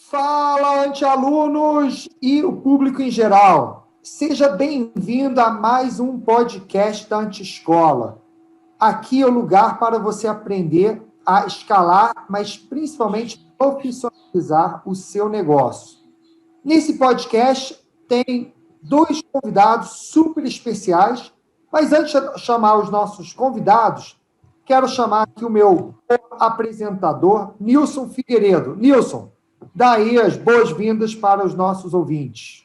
Fala, anti-alunos e o público em geral. Seja bem-vindo a mais um podcast da Anti-Escola. Aqui é o lugar para você aprender a escalar, mas principalmente profissionalizar o seu negócio. Nesse podcast tem dois convidados super especiais, mas antes de chamar os nossos convidados, quero chamar aqui o meu apresentador, Nilson Figueiredo. Nilson, dá aí as boas-vindas para os nossos ouvintes.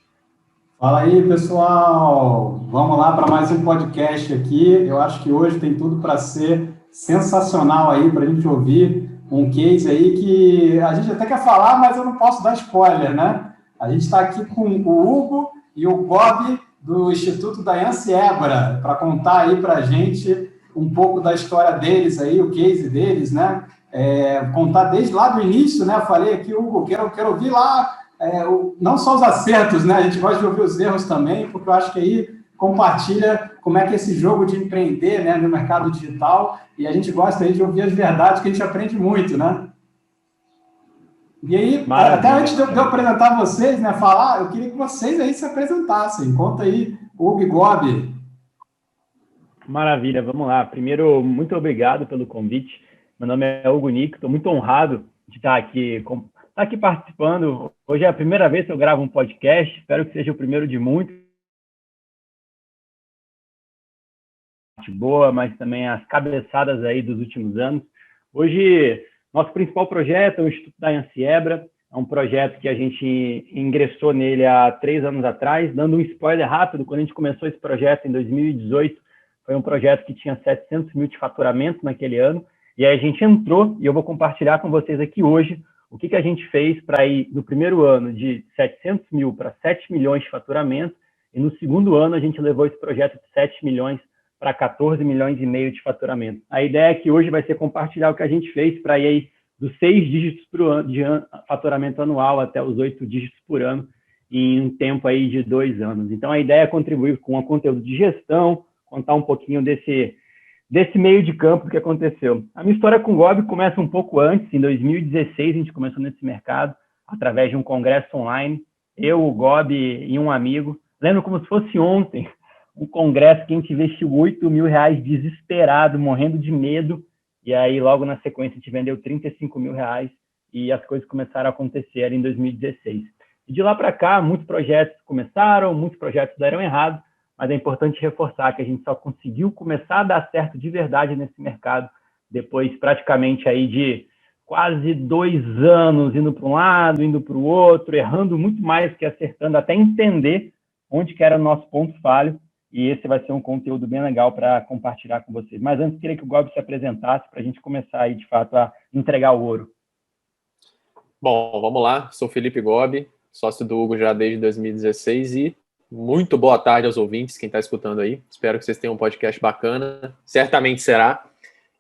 Fala aí, pessoal! Vamos lá para mais um podcast aqui. Eu acho que hoje tem tudo para ser sensacional aí, para a gente ouvir um case aí que a gente até quer falar, mas eu não posso dar spoiler, né? A gente está aqui com o Hugo e o Bob do Instituto da Ansiebra para contar aí para a gente um pouco da história deles aí, o case deles, né? Contar desde lá do início, né? Eu falei aqui, Hugo, quero ouvir lá não só os acertos, né? A gente gosta de ouvir os erros também, porque eu acho que aí compartilha como é que é esse jogo de empreender, né, no mercado digital, e a gente gosta aí de ouvir as verdades, que a gente aprende muito, né? E aí, até antes de eu apresentar vocês, né, falar, eu queria que vocês aí se apresentassem. Conta aí, Hugo e Gobi. Maravilha, vamos lá. Primeiro, muito obrigado pelo convite. Meu nome é Hugo Nico, estou muito honrado de estar aqui participando. Hoje é a primeira vez que eu gravo um podcast, espero que seja o primeiro de muitos. Boa, mas também as cabeçadas aí dos últimos anos. Hoje, nosso principal projeto é o Instituto da Ansiebra, é um projeto que a gente ingressou nele há 3 anos atrás. Dando um spoiler rápido, quando a gente começou esse projeto em 2018, foi um projeto que tinha 700 mil de faturamento naquele ano, e aí a gente entrou, e eu vou compartilhar com vocês aqui hoje o que a gente fez para ir no primeiro ano de 700 mil para 7 milhões de faturamento, e no segundo ano a gente levou esse projeto de 7 milhões para 14 milhões e meio de faturamento. A ideia é que hoje vai ser compartilhar o que a gente fez para ir aí dos 6 dígitos por ano, de faturamento anual até os 8 dígitos por ano, em um tempo aí de 2 anos. Então a ideia é contribuir com o conteúdo de gestão, contar um pouquinho desse meio de campo que aconteceu. A minha história com o Gobi começa um pouco antes. Em 2016, a gente começou nesse mercado, através de um congresso online. Eu, o Gobi e um amigo. Lembro como se fosse ontem, um congresso que a gente investiu R$8.000 desesperado, morrendo de medo. E aí, logo na sequência, a gente vendeu R$35.000 e as coisas começaram a acontecer em 2016. E de lá para cá, muitos projetos começaram, muitos projetos deram errado, mas é importante reforçar que a gente só conseguiu começar a dar certo de verdade nesse mercado depois praticamente aí de quase 2 anos indo para um lado, indo para o outro, errando muito mais que acertando, até entender onde que era o nosso ponto falho, e esse vai ser um conteúdo bem legal para compartilhar com vocês. Mas antes, queria que o Gobi se apresentasse para a gente começar aí, de fato, a entregar o ouro. Bom, vamos lá. Sou Felipe Gobi, sócio do Hugo já desde 2016 e muito boa tarde aos ouvintes, quem está escutando aí. Espero que vocês tenham um podcast bacana. Certamente será.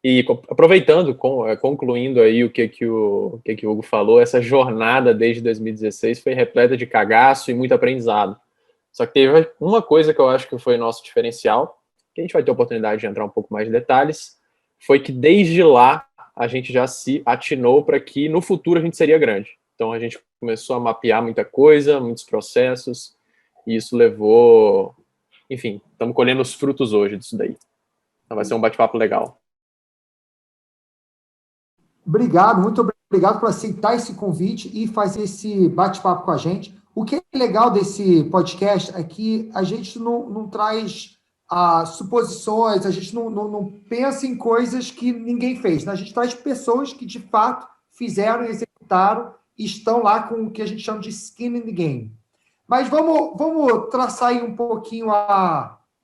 E aproveitando, concluindo aí o que o Hugo falou, essa jornada desde 2016 foi repleta de cagaço e muito aprendizado. Só que teve uma coisa que eu acho que foi nosso diferencial, que a gente vai ter a oportunidade de entrar um pouco mais de detalhes, foi que desde lá a gente já se atinou para que no futuro a gente seria grande. Então a gente começou a mapear muita coisa, muitos processos, e isso levou... Enfim, estamos colhendo os frutos hoje disso daí. Então vai ser um bate-papo legal. Obrigado, muito obrigado por aceitar esse convite e fazer esse bate-papo com a gente. O que é legal desse podcast é que a gente não traz suposições, a gente não pensa em coisas que ninguém fez, né? A gente traz pessoas que, de fato, fizeram, executaram e estão lá com o que a gente chama de skin in the game. Mas vamos traçar aí um pouquinho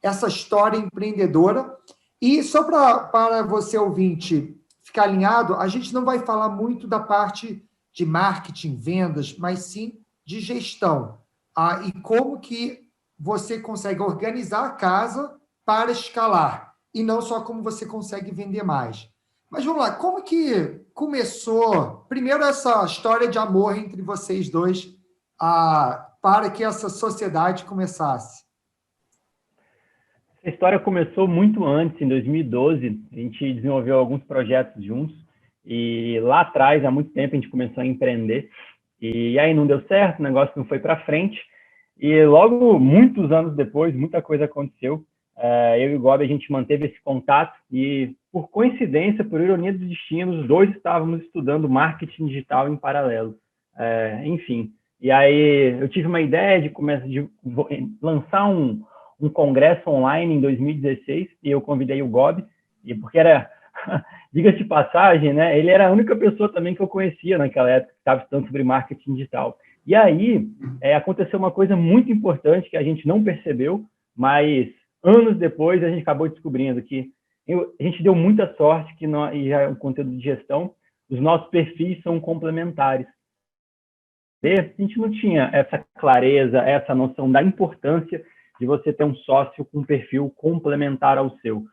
essa história empreendedora. E só para você, ouvinte, ficar alinhado, a gente não vai falar muito da parte de marketing, vendas, mas sim de gestão. E como que você consegue organizar a casa para escalar, e não só como você consegue vender mais. Mas vamos lá, como que começou, primeiro, essa história de amor entre vocês dois, para que essa sociedade começasse? A história começou muito antes, em 2012, a gente desenvolveu alguns projetos juntos, e lá atrás, há muito tempo, a gente começou a empreender, E aí não deu certo, o negócio não foi para frente. E logo, muitos anos depois, muita coisa aconteceu. Eu e o Gobi, a gente manteve esse contato e, por coincidência, por ironia do destino, os dois estávamos estudando marketing digital em paralelo. Enfim, e aí eu tive uma ideia de lançar um congresso online em 2016 e eu convidei o Gobi, porque era, diga-se de passagem, né, ele era a única pessoa também que eu conhecia naquela época que estava estudando sobre marketing digital. E aí aconteceu uma coisa muito importante que a gente não percebeu, mas anos depois a gente acabou descobrindo que a gente deu muita sorte que e já é um conteúdo de gestão, os nossos perfis são complementares. A gente não tinha essa clareza, essa noção da importância de você ter um sócio com um perfil complementar ao seu.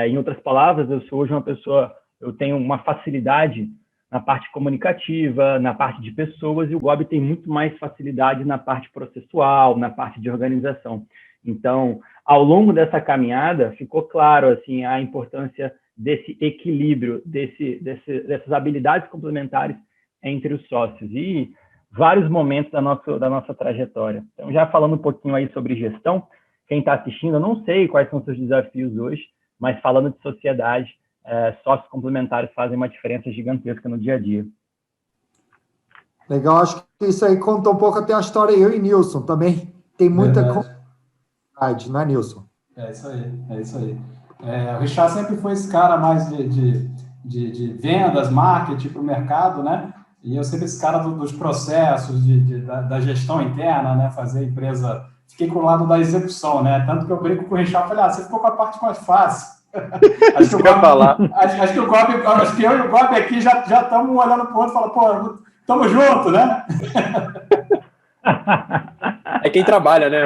Em outras palavras, eu sou hoje uma pessoa, eu tenho uma facilidade na parte comunicativa, na parte de pessoas, e o Gobi tem muito mais facilidade na parte processual, na parte de organização. Então, ao longo dessa caminhada, ficou claro assim, a importância desse equilíbrio, dessas habilidades complementares entre os sócios. E vários momentos da nossa trajetória. Então, já falando um pouquinho aí sobre gestão, quem está assistindo, eu não sei quais são os seus desafios hoje, mas falando de sociedade, sócios complementares fazem uma diferença gigantesca no dia a dia. Legal, acho que isso aí contou um pouco até a história, eu e Nilson também tem muita complementaridade, não é, Nilson? É isso aí. O Richard sempre foi esse cara mais de vendas, marketing para o mercado, né? E eu sempre esse cara dos processos, da gestão interna, né? Fazer a empresa... Fiquei com o lado da execução, né? Tanto que eu brinco com o Richard, falei, você ficou com a parte mais fácil. Acho que eu e o Gobi aqui já estamos olhando para o outro e falando, pô, estamos juntos, né? É quem trabalha, né?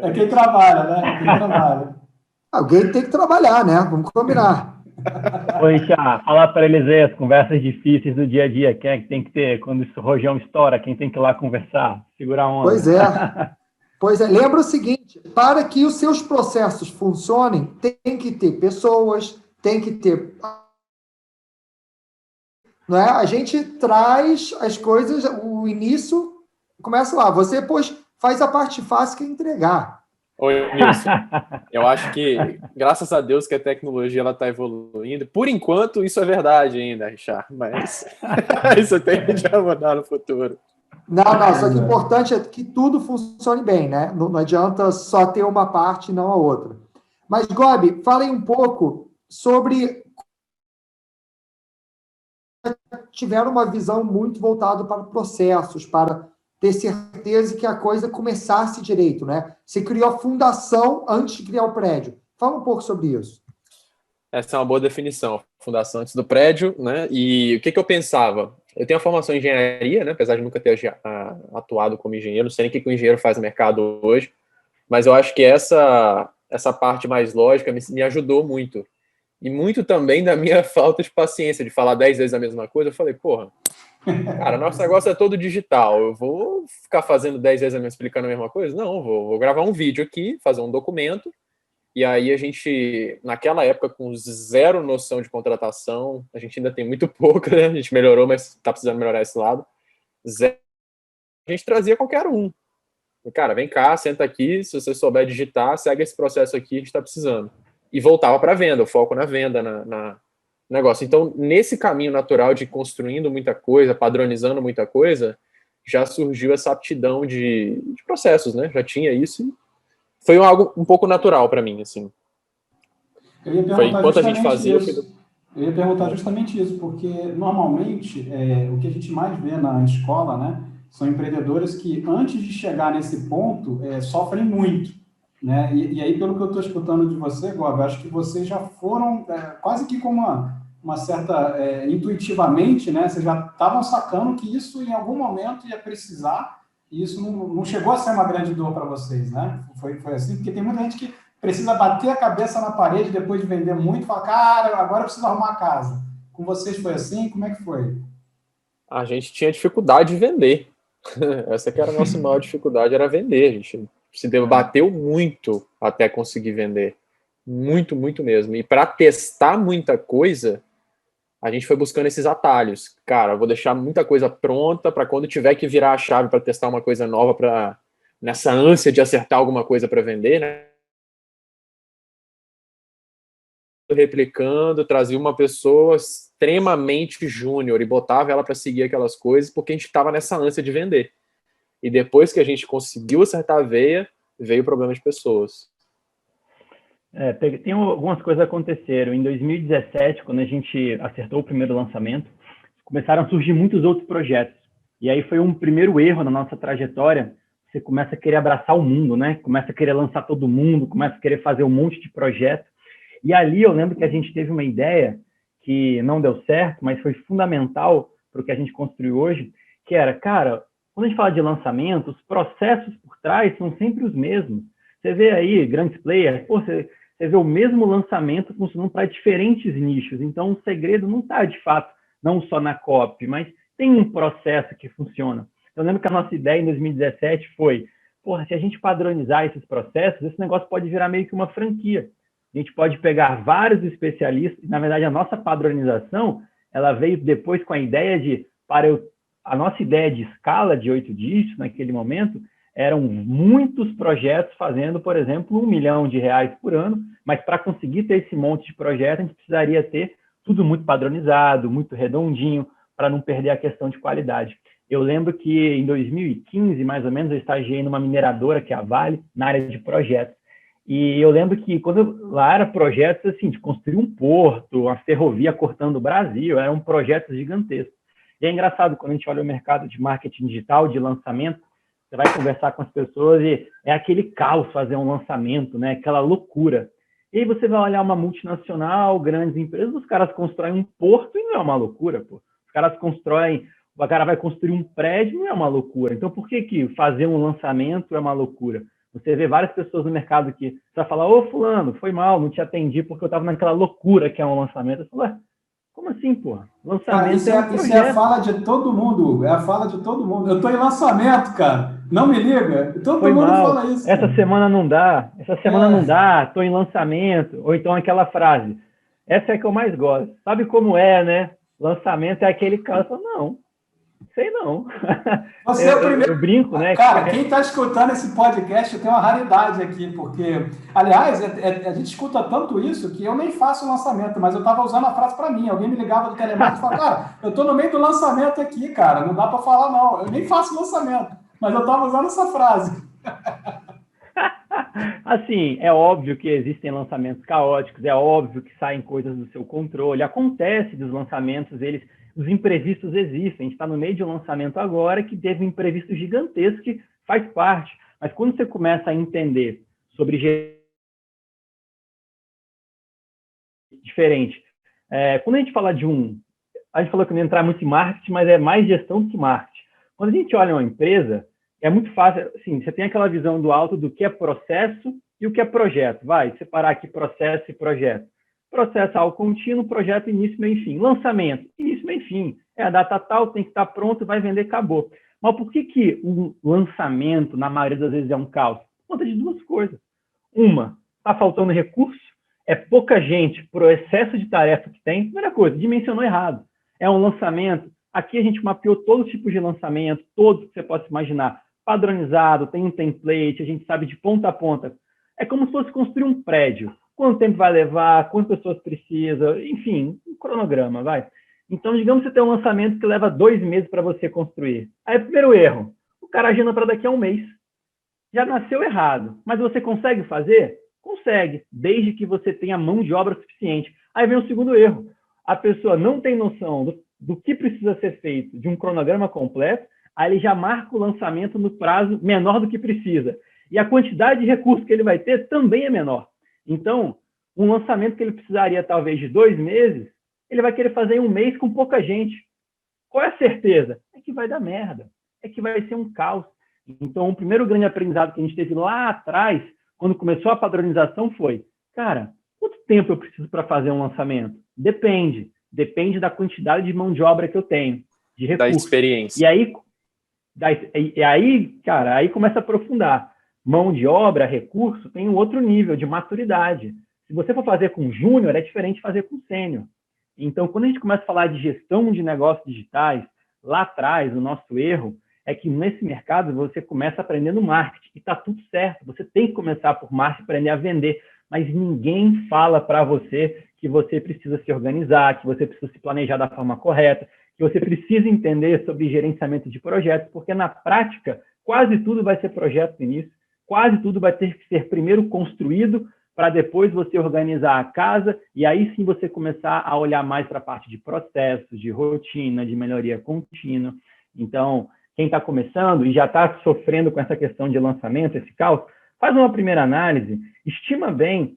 É quem trabalha, né? Alguém tem que trabalhar, né? Vamos combinar. Oi, Richard, fala para eles aí as conversas difíceis do dia a dia. Quem é que tem que ter quando o rojão estoura? Quem tem que ir lá conversar? Segurar a onda. Pois é. Lembra o seguinte, para que os seus processos funcionem, tem que ter pessoas, tem que ter... Não é? A gente traz as coisas, o início começa lá. Você, pois, faz a parte fácil que é entregar. Oi, Nilson. Eu acho que, graças a Deus, que a tecnologia está evoluindo. Por enquanto, isso é verdade ainda, Richard, mas isso tende a mudar no futuro. Não, só que o importante é que tudo funcione bem, né? Não adianta só ter uma parte e não a outra. Mas, Gobi, falem um pouco sobre... Tiveram uma visão muito voltada para processos, para ter certeza que a coisa começasse direito, né? Você criou a fundação antes de criar o prédio. Fala um pouco sobre isso. Essa é uma boa definição, fundação antes do prédio, né? E o que eu pensava? Eu tenho a formação em engenharia, né? Apesar de nunca ter atuado como engenheiro, não sei nem o que o engenheiro faz no mercado hoje, mas eu acho que essa parte mais lógica me ajudou muito. E muito também da minha falta de paciência, de falar 10 vezes a mesma coisa. Eu falei, porra, cara, nosso negócio é todo digital. Eu vou ficar fazendo 10 vezes explicando a mesma coisa? Não, vou gravar um vídeo aqui, fazer um documento. E aí a gente, naquela época, com zero noção de contratação, a gente ainda tem muito pouco, né? A gente melhorou, mas está precisando melhorar esse lado. A gente trazia qualquer um. Cara, vem cá, senta aqui, se você souber digitar, segue esse processo aqui, a gente está precisando. E voltava para a venda, o foco na venda, na negócio. Então, nesse caminho natural de construindo muita coisa, padronizando muita coisa, já surgiu essa aptidão de processos, né? Já tinha isso e foi algo um pouco natural para mim, assim. Eu ia perguntar justamente isso, porque normalmente o que a gente mais vê na escola, né, são empreendedores que antes de chegar nesse ponto sofrem muito, né? E aí, pelo que eu estou escutando de você, Gobi, acho que vocês já foram quase que com uma certa intuitivamente, né? Vocês já estavam sacando que isso em algum momento ia precisar. E isso não chegou a ser uma grande dor para vocês, né? Foi assim, porque tem muita gente que precisa bater a cabeça na parede depois de vender muito e falar, cara, agora eu preciso arrumar a casa. Com vocês foi assim? Como é que foi? A gente tinha dificuldade de vender. Essa que era a nossa maior dificuldade, era vender. A gente se debateu muito até conseguir vender. Muito, muito mesmo. E para testar muita coisa, a gente foi buscando esses atalhos. Cara, eu vou deixar muita coisa pronta para quando tiver que virar a chave para testar uma coisa nova, para nessa ânsia de acertar alguma coisa para vender, né? Replicando, trazia uma pessoa extremamente júnior e botava ela para seguir aquelas coisas, porque a gente estava nessa ânsia de vender. E depois que a gente conseguiu acertar a veia, veio o problema de pessoas. Tem algumas coisas que aconteceram. Em 2017, quando a gente acertou o primeiro lançamento, começaram a surgir muitos outros projetos. E aí foi um primeiro erro na nossa trajetória. Você começa a querer abraçar o mundo, né? Começa a querer lançar todo mundo, começa a querer fazer um monte de projeto. E ali eu lembro que a gente teve uma ideia que não deu certo, mas foi fundamental para o que a gente construiu hoje, que era, cara, quando a gente fala de lançamento, os processos por trás são sempre os mesmos. Você vê aí grandes players, você vê o mesmo lançamento funcionando para diferentes nichos. Então, o segredo não está, de fato, não só na copy, mas tem um processo que funciona. Eu lembro que a nossa ideia em 2017 foi, se a gente padronizar esses processos, esse negócio pode virar meio que uma franquia. A gente pode pegar vários especialistas. Na verdade, a nossa padronização, ela veio depois com a ideia de, a nossa ideia de escala de 8 dígitos, naquele momento, eram muitos projetos fazendo, por exemplo, R$1 milhão por ano, mas para conseguir ter esse monte de projetos, a gente precisaria ter tudo muito padronizado, muito redondinho, para não perder a questão de qualidade. Eu lembro que em 2015, mais ou menos, eu estagiei numa mineradora, que é a Vale, na área de projetos. E eu lembro que quando lá era projetos assim, de construir um porto, uma ferrovia cortando o Brasil, eram projetos gigantescos. E é engraçado, quando a gente olha o mercado de marketing digital, de lançamento, você vai conversar com as pessoas e é aquele caos fazer um lançamento, né? Aquela loucura. E aí você vai olhar uma multinacional, grandes empresas, os caras constroem um porto e não é uma loucura, pô. Os caras constroem, o cara vai construir um prédio, não é uma loucura. Então, por que fazer um lançamento é uma loucura? Você vê várias pessoas no mercado que você vai falar, ô fulano, foi mal, não te atendi porque eu estava naquela loucura que é um lançamento. Eu falo, como assim, pô? Lançamento isso é a fala de todo mundo, Hugo. É a fala de todo mundo. Eu estou em lançamento, cara. Não me liga. Todo foi mundo mal. Fala isso. Essa semana não dá. Essa semana não dá. Estou em lançamento. Ou então aquela frase. Essa é a que eu mais gosto. Sabe como é, né? Lançamento é aquele cara. Não. Sei não. Você é o primeiro. Eu brinco, né? Cara, quem está escutando esse podcast tem uma raridade aqui, porque, aliás, a gente escuta tanto isso que eu nem faço lançamento, mas eu estava usando a frase para mim. Alguém me ligava do telemarketing e falava, cara, eu estou no meio do lançamento aqui, cara, não dá para falar não. Eu nem faço lançamento, mas eu estava usando essa frase. Assim, é óbvio que existem lançamentos caóticos, é óbvio que saem coisas do seu controle, acontece dos lançamentos, os imprevistos existem. A gente está no meio de um lançamento agora que teve um imprevisto gigantesco que faz parte. Mas quando você começa a entender sobre diferente, quando a gente fala a gente falou que não ia entrar muito em marketing, mas é mais gestão do que marketing. Quando a gente olha uma empresa, é muito fácil, assim, você tem aquela visão do alto do que é processo e o que é projeto. Vai separar aqui processo e projeto. Processo algo contínuo, projeto início, meio e fim. Lançamento, início, meio e fim. É a data tal, tem que estar pronto, vai vender, acabou. Mas por que o lançamento, na maioria das vezes, é um caos? Por conta de duas coisas. Uma, está faltando recurso, é pouca gente pro excesso de tarefa que tem. Primeira coisa, dimensionou errado. É um lançamento. Aqui a gente mapeou todos os tipos de lançamento, todos que você possa imaginar. Padronizado, tem um template, a gente sabe de ponta a ponta. É como se fosse construir um prédio. Quanto tempo vai levar, quantas pessoas precisa, enfim, um cronograma, vai. Então, digamos que você tem um lançamento que leva 2 meses para você construir. Aí, primeiro erro, o cara agenda para daqui a 1 mês. Já nasceu errado, mas você consegue fazer? Consegue, desde que você tenha mão de obra suficiente. Aí vem o segundo erro, a pessoa não tem noção do que precisa ser feito, de um cronograma completo, aí ele já marca o lançamento no prazo menor do que precisa. E a quantidade de recursos que ele vai ter também é menor. Então, um lançamento que ele precisaria talvez de 2 meses, ele vai querer fazer em 1 mês com pouca gente. Qual é a certeza? É que vai dar merda. É que vai ser um caos. Então, o primeiro grande aprendizado que a gente teve lá atrás, quando começou a padronização, foi, cara, quanto tempo eu preciso para fazer um lançamento? Depende. Depende da quantidade de mão de obra que eu tenho, de recursos. Da experiência. E aí, cara, aí começa a aprofundar. Mão de obra, recurso, tem um outro nível de maturidade. Se você for fazer com júnior, é diferente de fazer com sênior. Então, quando a gente começa a falar de gestão de negócios digitais, lá atrás, o nosso erro é que nesse mercado você começa aprendendo marketing e está tudo certo. Você tem que começar por marketing, aprender a vender, mas ninguém fala para você que você precisa se organizar, que você precisa se planejar da forma correta, que você precisa entender sobre gerenciamento de projetos, porque na prática quase tudo vai ser projeto no início, quase tudo vai ter que ser primeiro construído para depois você organizar a casa e aí sim você começar a olhar mais para a parte de processos, de rotina, de melhoria contínua. Então, quem está começando e já está sofrendo com essa questão de lançamento, esse caos, faz uma primeira análise, estima bem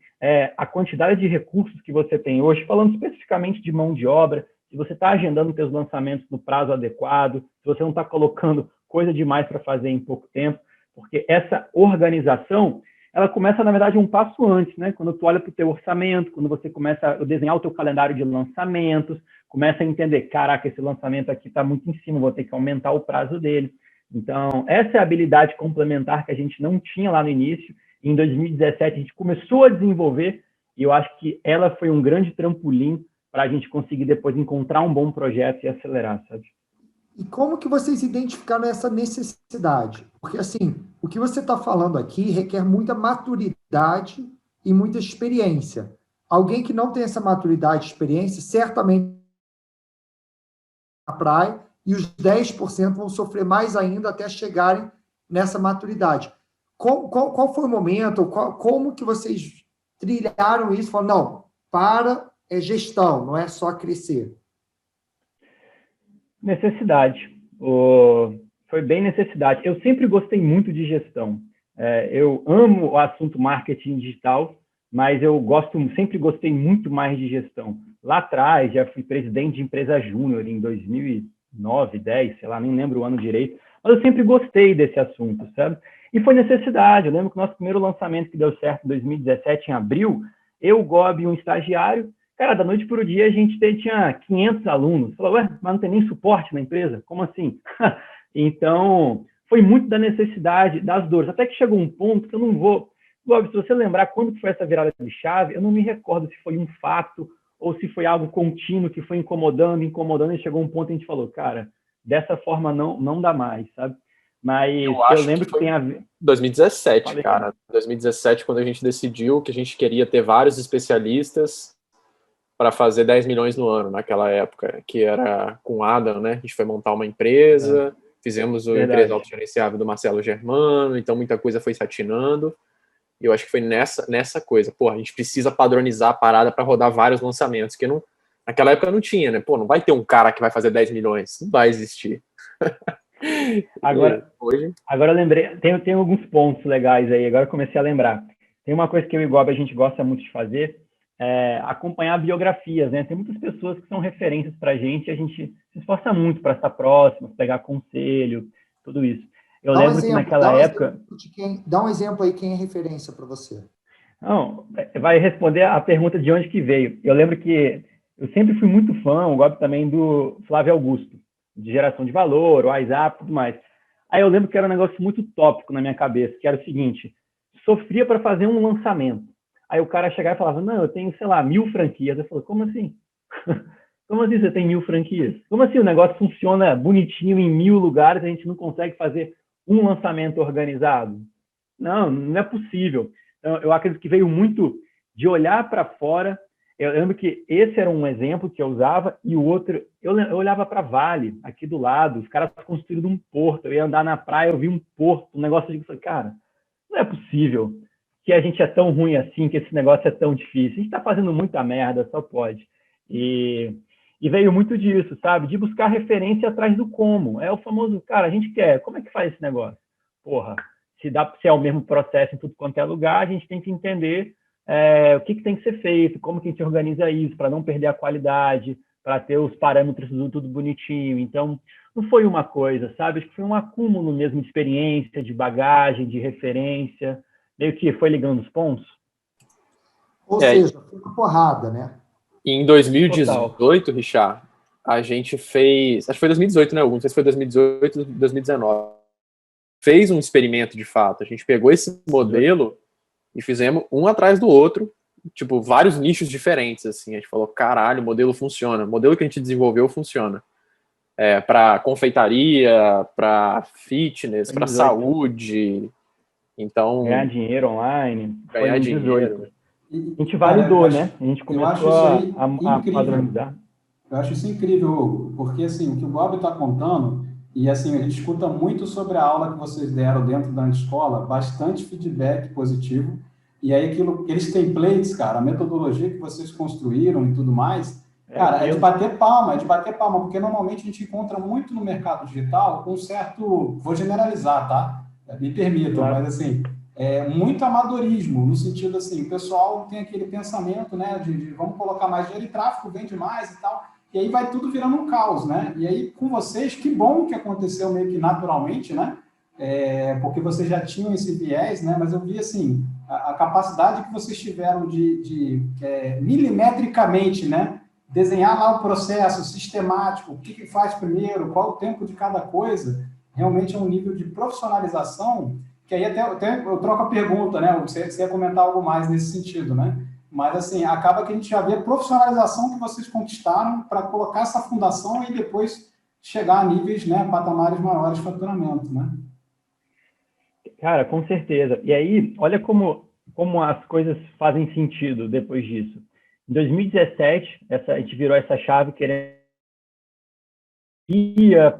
a quantidade de recursos que você tem hoje, falando especificamente de mão de obra, se você está agendando seus lançamentos no prazo adequado, se você não está colocando coisa demais para fazer em pouco tempo, porque essa organização, ela começa, na verdade, um passo antes, né? Quando tu olha para o teu orçamento, quando você começa a desenhar o teu calendário de lançamentos, começa a entender, caraca, esse lançamento aqui está muito em cima, vou ter que aumentar o prazo dele. Então, essa é a habilidade complementar que a gente não tinha lá no início. Em 2017, a gente começou a desenvolver e eu acho que ela foi um grande trampolim para a gente conseguir depois encontrar um bom projeto e acelerar, sabe? E como que vocês identificaram essa necessidade? Porque, assim, o que você está falando aqui requer muita maturidade e muita experiência. Alguém que não tem essa maturidade e experiência, certamente na praia, e os 10% vão sofrer mais ainda até chegarem nessa maturidade. Qual foi o momento, como que vocês trilharam isso? Falaram, não, é gestão, não é só crescer. Necessidade. Foi bem necessidade. Eu sempre gostei muito de gestão. Eu amo o assunto marketing digital, mas eu sempre gostei muito mais de gestão. Lá atrás, já fui presidente de empresa júnior em 2009, 10, sei lá, nem lembro o ano direito, mas eu sempre gostei desse assunto, sabe? E foi necessidade. Eu lembro que o nosso primeiro lançamento que deu certo em 2017, em abril, eu, o Gob e um estagiário, cara, da noite para o dia a gente tinha 500 alunos. Falou, ué, mas não tem nem suporte na empresa? Como assim? Então, foi muito da necessidade, das dores. Até que chegou um ponto que eu não vou... Gob, se você lembrar quando foi essa virada de chave, eu não me recordo se foi um fato ou se foi algo contínuo que foi incomodando, e chegou um ponto que a gente falou, cara, dessa forma não dá mais, sabe? Mas eu lembro que tem a ver... 2017, cara. 2017, quando a gente decidiu que a gente queria ter vários especialistas para fazer 10 milhões no ano, naquela época, que era com o Adam, né? A gente foi montar uma empresa, fizemos o empresa autogerenciável do Marcelo Germano, então muita coisa foi se atinando. E eu acho que foi nessa coisa. Pô, a gente precisa padronizar a parada para rodar vários lançamentos, que naquela época não tinha, né? Pô, não vai ter um cara que vai fazer 10 milhões. Não vai existir. Agora eu lembrei, tem alguns pontos legais aí, agora eu comecei a lembrar. Tem uma coisa que eu e o Gob a gente gosta muito de fazer, acompanhar biografias, né? Tem muitas pessoas que são referências para a gente se esforça muito para estar próximo, pegar conselho, tudo isso. Eu lembro que naquela época... Dá um exemplo aí, quem é referência para você? Não, vai responder a pergunta de onde que veio. Eu lembro que eu sempre fui muito fã, o Gob também, do Flávio Augusto, de geração de valor, o WhatsApp e tudo mais. Aí eu lembro que era um negócio muito tópico na minha cabeça, que era o seguinte, sofria para fazer um lançamento. Aí o cara chegava e falava, não, eu tenho, sei lá, 1000 franquias. Eu falei, como assim? Como assim você tem 1000 franquias? Como assim o negócio funciona bonitinho em 1000 lugares e a gente não consegue fazer um lançamento organizado? Não é possível. Então, eu acredito que veio muito de olhar para fora. Eu lembro que esse era um exemplo que eu usava e o outro, eu olhava para Vale, aqui do lado, os caras construíram um porto, eu ia andar na praia, eu vi um porto, um negócio de, eu falei, cara, não é possível que a gente é tão ruim assim, que esse negócio é tão difícil. A gente está fazendo muita merda, só pode. E veio muito disso, sabe? De buscar referência atrás do como. É o famoso, cara, a gente quer, como é que faz esse negócio? Porra, se é o mesmo processo em tudo quanto é lugar, a gente tem que entender o que tem que ser feito, como que a gente organiza isso, para não perder a qualidade, para ter os parâmetros tudo bonitinho. Então, não foi uma coisa, sabe? Acho que foi um acúmulo mesmo de experiência, de bagagem, de referência, meio que foi ligando os pontos. Ou seja, foi uma porrada, né? Em 2018, Richard, a gente fez... Acho que foi 2018, né, Hugo? Não sei se foi 2018 ou 2019. Fez um experimento, de fato. A gente pegou esse modelo e fizemos um atrás do outro tipo, vários nichos diferentes, assim. A gente falou, caralho, o modelo funciona. O modelo que a gente desenvolveu funciona. Para confeitaria, para fitness, para saúde. Então, Ganhar dinheiro online. ganhar Foi em dinheiro. 18. A gente Cara, validou, né? A gente eu acho começou isso aí a incrível. padronizar. Eu acho isso incrível, Hugo, porque assim, o que o Bob está contando, e assim, a gente escuta muito sobre a aula que vocês deram dentro da escola, bastante feedback positivo, e aí aqueles templates, cara, a metodologia que vocês construíram e tudo mais, cara, é de bater palma, porque normalmente a gente encontra muito no mercado digital um certo, vou generalizar, tá? Me permitam, Claro. mas assim, muito amadorismo, no sentido assim, o pessoal tem aquele pensamento, né, de vamos colocar mais dinheiro e tráfego vende mais e tal, e aí vai tudo virando um caos, né? E aí, com vocês, que bom que aconteceu meio que naturalmente, né? Porque vocês já tinham esse viés, né? Mas eu vi, assim, a capacidade que vocês tiveram de milimetricamente, né? Desenhar lá o processo sistemático, o que faz primeiro, qual o tempo de cada coisa, realmente é um nível de profissionalização que aí até eu troco a pergunta, né? Você ia comentar algo mais nesse sentido, né? Mas, assim, acaba que a gente já vê a profissionalização que vocês conquistaram para colocar essa fundação e depois chegar a níveis, né, patamares maiores de faturamento, né? Cara, com certeza. E aí, olha como as coisas fazem sentido depois disso. Em 2017, a gente virou essa chave querendo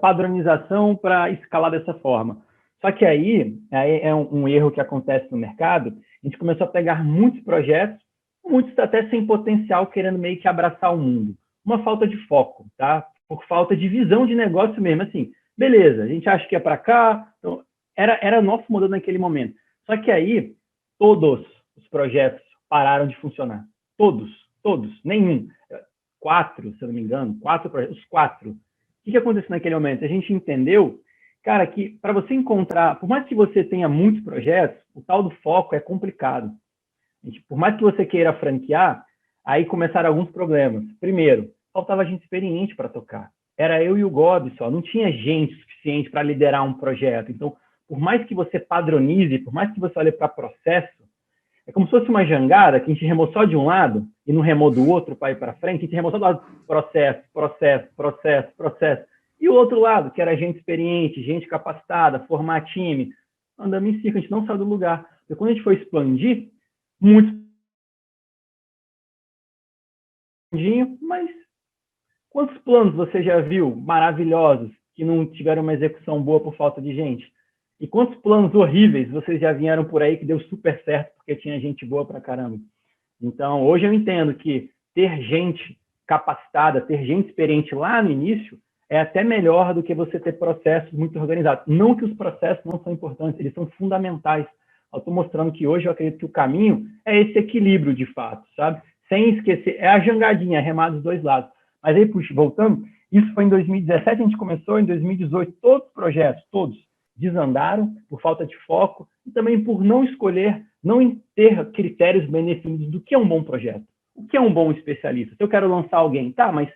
padronização para escalar dessa forma. Só que aí é um erro que acontece no mercado. A gente começou a pegar muitos projetos, muitos até sem potencial, querendo meio que abraçar o mundo. Uma falta de foco, tá? Por falta de visão de negócio mesmo. Assim, beleza, a gente acha que é para cá. Então, era nosso modelo naquele momento. Só que aí, todos os projetos pararam de funcionar. Todos, nenhum. 4, se eu não me engano, 4 projetos, os 4. O que aconteceu naquele momento? A gente entendeu, cara, que para você encontrar, por mais que você tenha muitos projetos, o tal do foco é complicado. Por mais que você queira franquear, aí começaram alguns problemas. Primeiro, faltava gente experiente para tocar. Era eu e o Gob só, não tinha gente suficiente para liderar um projeto. Então, por mais que você padronize, por mais que você olhe para processo, é como se fosse uma jangada que a gente remou só de um lado e não remou do outro para ir para frente, a gente remou só do lado processo. E o outro lado, que era gente experiente, gente capacitada, formar time, andando em círculo, a gente não saiu do lugar. Porque quando a gente foi expandir, muito mas quantos planos você já viu maravilhosos que não tiveram uma execução boa por falta de gente? E quantos planos horríveis vocês já vieram por aí que deu super certo porque tinha gente boa pra caramba? Então, hoje eu entendo que ter gente capacitada, ter gente experiente lá no início é até melhor do que você ter processos muito organizados. Não que os processos não são importantes, eles são fundamentais. Eu estou mostrando que hoje eu acredito que o caminho é esse equilíbrio de fato, sabe? Sem esquecer, é a jangadinha, é remar dos dois lados. Mas aí, puxa, voltando, isso foi em 2017, a gente começou, em 2018, todos os projetos, todos, desandaram por falta de foco e também por não escolher, não ter critérios bem definidos do que é um bom projeto, o que é um bom especialista. Se eu quero lançar alguém, tá, mas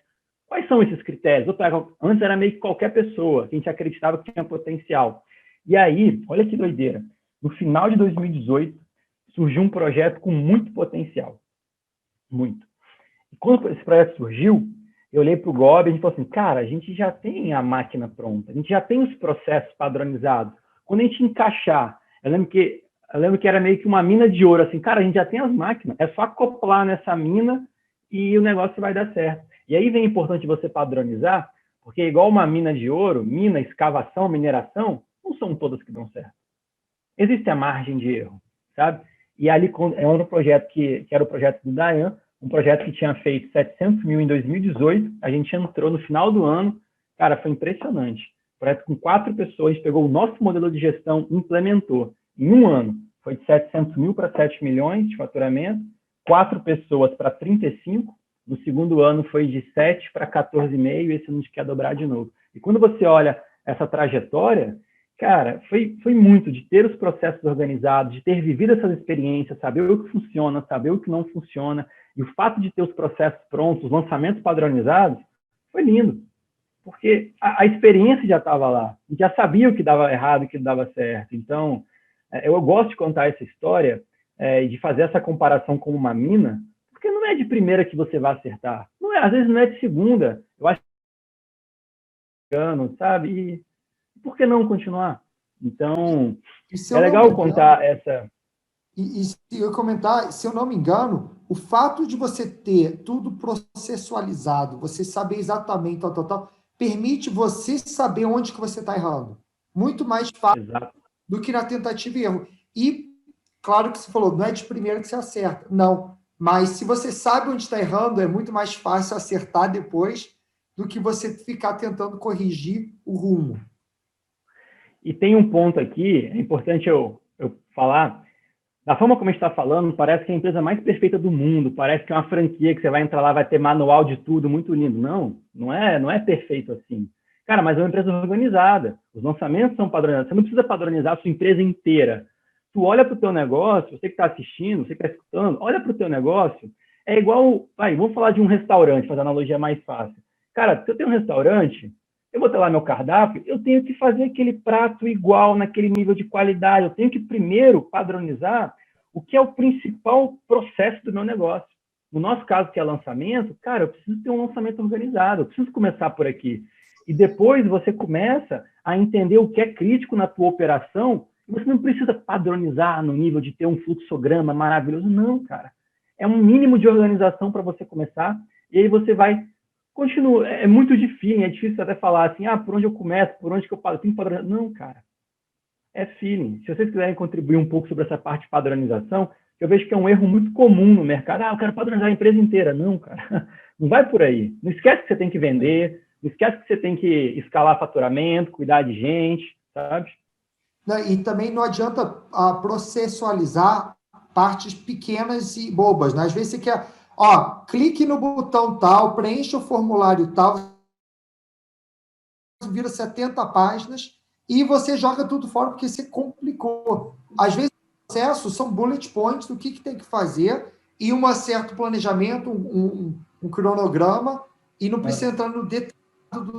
quais são esses critérios? Antes era meio que qualquer pessoa que a gente acreditava que tinha potencial. E aí, olha que doideira, no final de 2018, surgiu um projeto com muito potencial. Muito. E quando esse projeto surgiu, eu olhei para o Gob e a gente falou assim, cara, a gente já tem a máquina pronta, a gente já tem os processos padronizados. Quando a gente encaixar, eu lembro que era meio que uma mina de ouro, assim, cara, a gente já tem as máquinas, é só acoplar nessa mina e o negócio vai dar certo. E aí vem importante você padronizar, porque igual uma mina de ouro, mina, escavação, mineração, não são todas que dão certo. Existe a margem de erro, sabe? E ali é outro projeto que era o projeto do Dayan, um projeto que tinha feito 700 mil em 2018, a gente entrou no final do ano, cara, foi impressionante. Projeto com 4 pessoas, a gente pegou o nosso modelo de gestão, implementou. Em um ano, foi de 700 mil para 7 milhões de faturamento, 4 pessoas para 35, no segundo ano foi de 7 para 14,5, e esse ano a gente quer dobrar de novo. E quando você olha essa trajetória, cara, foi muito de ter os processos organizados, de ter vivido essas experiências, saber o que funciona, saber o que não funciona, e o fato de ter os processos prontos, os lançamentos padronizados, foi lindo. Porque a experiência já estava lá. A gente já sabia o que dava errado e o que dava certo. Então, eu gosto de contar essa história, de fazer essa comparação com uma mina, porque não é de primeira que você vai acertar. Não é, às vezes não é de segunda. Eu acho que sabe? E por que não continuar? Então, é legal contar essa... E se eu comentar, se eu não me engano, o fato de você ter tudo processualizado, você saber exatamente tal, permite você saber onde que você está errando. Muito mais fácil do que na tentativa e erro. E, claro que você falou, não é de primeira que você acerta. Não. Mas se você sabe onde está errando, é muito mais fácil acertar depois do que você ficar tentando corrigir o rumo. E tem um ponto aqui, é importante eu falar. Da forma como a gente está falando, parece que é a empresa mais perfeita do mundo, parece que é uma franquia que você vai entrar lá, vai ter manual de tudo, muito lindo. Não é perfeito assim. Cara, mas é uma empresa organizada. Os lançamentos são padronizados. Você não precisa padronizar a sua empresa inteira. Tu olha para o teu negócio, você que está assistindo, você que está escutando, olha para o teu negócio, é igual... vamos falar de um restaurante, fazer a analogia mais fácil. Cara, se eu tenho um restaurante, eu vou ter lá meu cardápio, eu tenho que fazer aquele prato igual, naquele nível de qualidade. Eu tenho que primeiro padronizar o que é o principal processo do meu negócio. No nosso caso, que é lançamento, cara, eu preciso ter um lançamento organizado, eu preciso começar por aqui. E depois você começa a entender o que é crítico na tua operação, e você não precisa padronizar no nível de ter um fluxograma maravilhoso. Não, cara. É um mínimo de organização para você começar, e aí você vai... Continua, é muito difícil, é difícil até falar assim, por onde eu começo, por onde que eu tenho que padronizar. Não, cara, é feeling. Se vocês quiserem contribuir um pouco sobre essa parte de padronização, eu vejo que é um erro muito comum no mercado. Eu quero padronizar a empresa inteira. Não, cara, não vai por aí. Não esquece que você tem que vender, não esquece que você tem que escalar faturamento, cuidar de gente, sabe? E também não adianta processualizar partes pequenas e bobas, né? Às vezes você quer... clique no botão tal, preencha o formulário tal, vira 70 páginas e você joga tudo fora porque você complicou. Às vezes, o processo são bullet points do que tem que fazer e um certo planejamento, um cronograma, e não precisa entrar no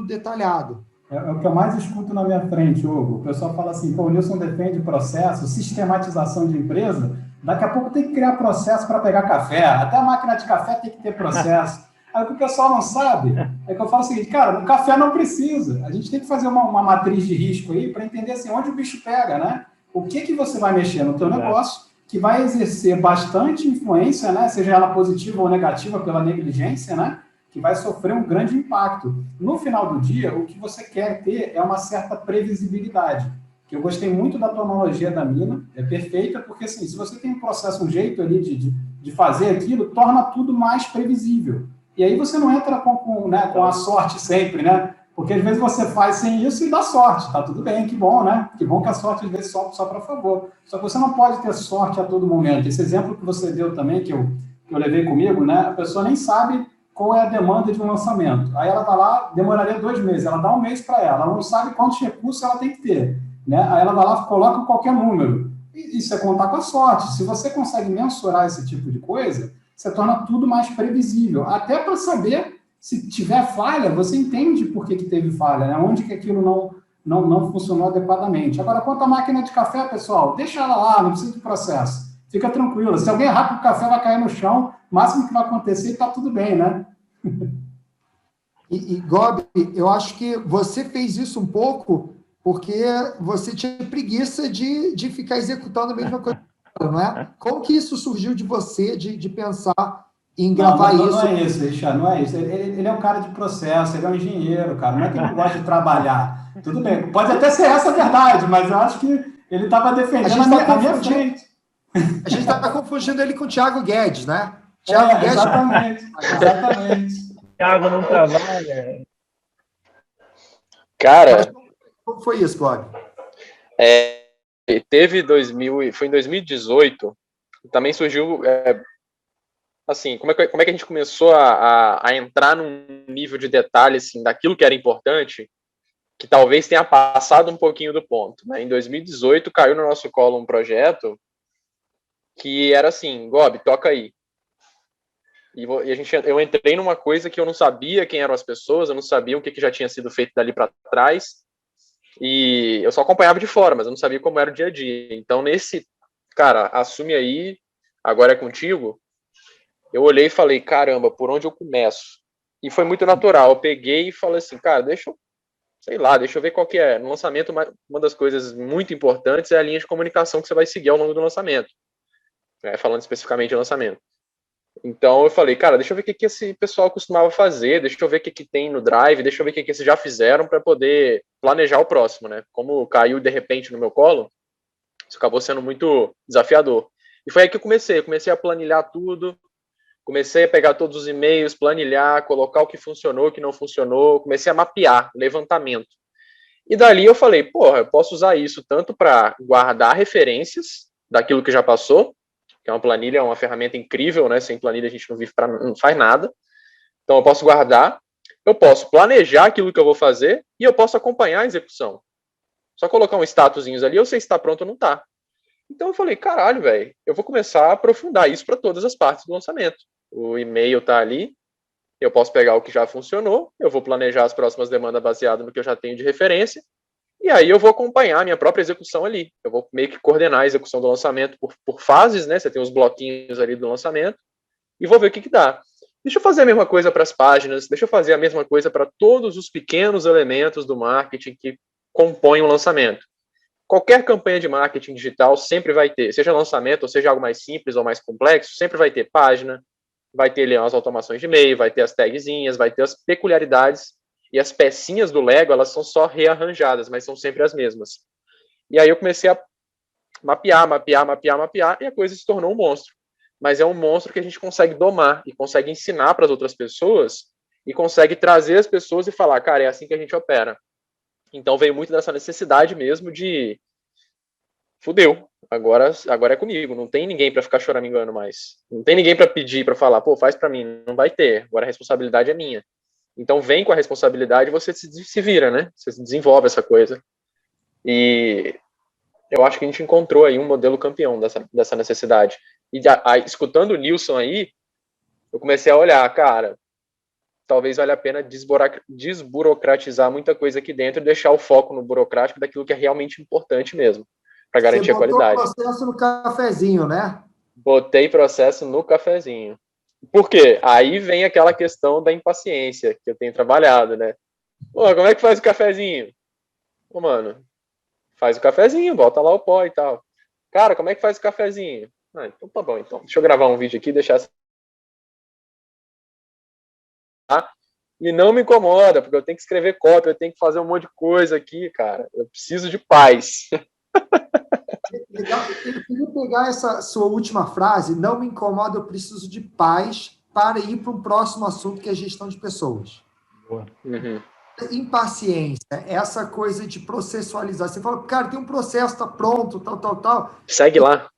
detalhado. É o que eu mais escuto na minha frente, Hugo. O pessoal fala assim, o Nilson defende processo, sistematização de empresa, daqui a pouco tem que criar processo para pegar café, até a máquina de café tem que ter processo. Aí o que o pessoal não sabe é que eu falo o seguinte, cara, o café não precisa. A gente tem que fazer uma matriz de risco aí para entender assim, onde o bicho pega, né? O que você vai mexer no teu negócio que vai exercer bastante influência, né? Seja ela positiva ou negativa pela negligência, né? Que vai sofrer um grande impacto. No final do dia, o que você quer ter é uma certa previsibilidade. Que eu gostei muito da tua analogia da mina, é perfeita, porque assim, se você tem um processo, um jeito ali de fazer aquilo, torna tudo mais previsível. E aí você não entra com a sorte sempre, né? Porque às vezes você faz sem isso e dá sorte, tá tudo bem, que bom, né? Que bom que a sorte às vezes só para favor. Só que você não pode ter sorte a todo momento. Esse exemplo que você deu também, que eu levei comigo, né? A pessoa nem sabe qual é a demanda de um lançamento. Aí ela vai lá, demoraria 2 meses, ela dá 1 mês para ela não sabe quantos recursos ela tem que ter, né? Aí ela vai lá, coloca qualquer número. E isso é contar com a sorte. Se você consegue mensurar esse tipo de coisa, você torna tudo mais previsível. Até para saber, se tiver falha, você entende por que teve falha, né? Onde que aquilo não funcionou adequadamente. Agora, quanto à máquina de café, pessoal, deixa ela lá, não precisa de processo. Fica tranquilo. Se alguém errar, o café vai cair no chão, o máximo que vai acontecer está tudo bem, né? E Gobi, eu acho que você fez isso um pouco porque você tinha preguiça de ficar executando a mesma coisa, não é? Como que isso surgiu de você, de pensar em gravar isso? Não é isso, Richard, não é isso. Ele é um cara de processo, ele é um engenheiro, cara. Não é que ele não gosta de trabalhar. Tudo bem, pode até ser essa a verdade, mas eu acho que ele estava defendendo a minha frente. A gente está confundindo ele com o Thiago Guedes, né? Thiago Guedes. Exatamente. Thiago não trabalha. Cara... Como foi isso, Gobi? Foi em 2018, também surgiu... assim, como é que a gente começou a entrar num nível de detalhe, assim, daquilo que era importante, que talvez tenha passado um pouquinho do ponto, né? Em 2018, caiu no nosso colo um projeto que era assim, Gobi, toca aí. E eu entrei numa coisa que eu não sabia quem eram as pessoas, eu não sabia o que já tinha sido feito dali para trás, e eu só acompanhava de fora, mas eu não sabia como era o dia a dia. Então, cara, assume aí, agora é contigo, eu olhei e falei, caramba, por onde eu começo? E foi muito natural. Eu peguei e falei assim, cara, deixa eu ver qual que é. No lançamento, uma das coisas muito importantes é a linha de comunicação que você vai seguir ao longo do lançamento. Falando especificamente de lançamento. Então eu falei, cara, deixa eu ver o que esse pessoal costumava fazer, deixa eu ver o que tem no Drive, deixa eu ver o que eles já fizeram para poder planejar o próximo, né? Como caiu de repente no meu colo, isso acabou sendo muito desafiador. E foi aí que eu comecei a planilhar tudo, comecei a pegar todos os e-mails, planilhar, colocar o que funcionou, o que não funcionou, comecei a mapear, levantamento. E dali eu falei, porra, eu posso usar isso tanto para guardar referências daquilo que já passou, que é uma planilha, é uma ferramenta incrível, né? Sem planilha a gente não faz nada. Então eu posso guardar, eu posso planejar aquilo que eu vou fazer e eu posso acompanhar a execução. Só colocar um statusinhos ali, eu sei se está pronto ou não está. Então eu falei, caralho, velho, eu vou começar a aprofundar isso para todas as partes do lançamento. O e-mail está ali, eu posso pegar o que já funcionou, eu vou planejar as próximas demandas baseado no que eu já tenho de referência, e aí eu vou acompanhar a minha própria execução ali. Eu vou meio que coordenar a execução do lançamento por fases, né? Você tem os bloquinhos ali do lançamento, e vou ver o que dá. Deixa eu fazer a mesma coisa para as páginas, deixa eu fazer a mesma coisa para todos os pequenos elementos do marketing que compõem o lançamento. Qualquer campanha de marketing digital sempre vai ter, seja lançamento ou seja algo mais simples ou mais complexo, sempre vai ter página, vai ter ali as automações de e-mail, vai ter as tagzinhas, vai ter as peculiaridades, e as pecinhas do Lego, elas são só rearranjadas, mas são sempre as mesmas. E aí eu comecei a mapear, e a coisa se tornou um monstro. Mas é um monstro que a gente consegue domar e consegue ensinar para as outras pessoas e consegue trazer as pessoas e falar, cara, é assim que a gente opera. Então veio muito dessa necessidade mesmo de fudeu, agora é comigo, não tem ninguém para ficar choramingando mais. Não tem ninguém para pedir, para falar, pô, faz para mim, não vai ter. Agora a responsabilidade é minha. Então vem com a responsabilidade e você se vira, né? Você desenvolve essa coisa. E eu acho que a gente encontrou aí um modelo campeão dessa necessidade. E escutando o Nilson aí, eu comecei a olhar, cara, talvez valha a pena desburocratizar muita coisa aqui dentro e deixar o foco no burocrático daquilo que é realmente importante mesmo, para garantir a qualidade. Você botou o processo no cafezinho, né? Botei processo no cafezinho. Por quê? Aí vem aquela questão da impaciência que eu tenho trabalhado, né? Pô, como é que faz o cafezinho? Pô, mano, faz o cafezinho, bota lá o pó e tal. Cara, como é que faz o cafezinho? Ah, então tá bom, então. Deixa eu gravar um vídeo aqui e deixar essa... E não me incomoda, porque eu tenho que escrever cópia, eu tenho que fazer um monte de coisa aqui, cara. Eu preciso de paz. Legal. Eu queria pegar essa sua última frase, não me incomoda, eu preciso de paz, para ir para um próximo assunto, que é gestão de pessoas. Uhum. Impaciência, essa coisa de processualizar. Você fala, cara, tem um processo, está pronto, tal. Segue lá.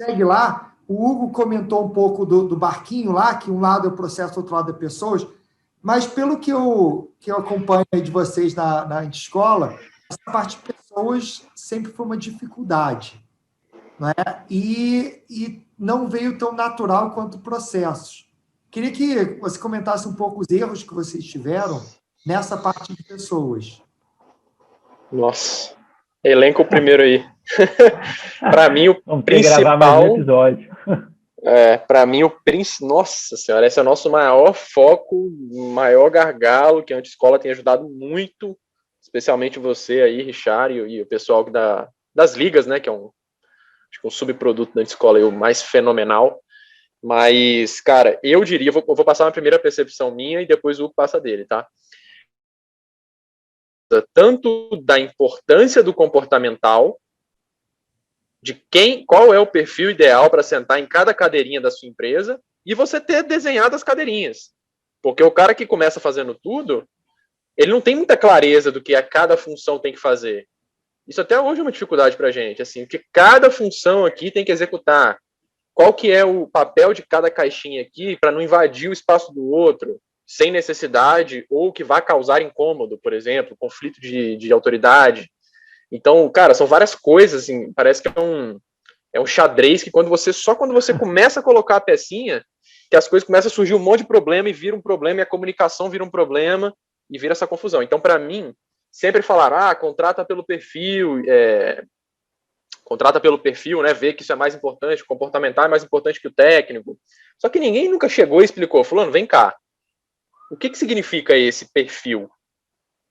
Segue lá. O Hugo comentou um pouco do barquinho lá, que um lado é o processo, outro lado é pessoas, mas pelo que eu acompanho de vocês na escola, essa parte de pessoas sempre foi uma dificuldade, não é? E não veio tão natural quanto processos. Queria que você comentasse um pouco os erros que vocês tiveram nessa parte de pessoas. Nossa. Elenca o primeiro aí. Para mim, o Vamos principal... gravar mais um episódio. Para mim, Nossa senhora, esse é o nosso maior foco, maior gargalo, que a autoescola tem ajudado muito, especialmente você aí, Richard, e o pessoal das ligas, né, que é acho que um subproduto da autoescola aí, o mais fenomenal. Mas, cara, eu diria, eu vou passar uma primeira percepção minha e depois o Hugo passa dele, tá? Tanto da importância do comportamental, de qual é o perfil ideal para sentar em cada cadeirinha da sua empresa, e você ter desenhado as cadeirinhas. Porque o cara que começa fazendo tudo, ele não tem muita clareza do que cada função tem que fazer. Isso até hoje é uma dificuldade para a gente, assim, que cada função aqui tem que executar. Qual que é o papel de cada caixinha aqui para não invadir o espaço do outro, sem necessidade, ou que vai causar incômodo, por exemplo, conflito de autoridade. Então, cara, são várias coisas, assim, parece que é um xadrez que quando você começa a colocar a pecinha, que as coisas começam a surgir um monte de problema e vira um problema, e a comunicação vira um problema e vira essa confusão. Então, para mim, sempre falar, contrata pelo perfil, contrata pelo perfil, né? Vê que isso é mais importante, o comportamental é mais importante que o técnico. Só que ninguém nunca chegou e explicou, fulano, vem cá, o que significa esse perfil?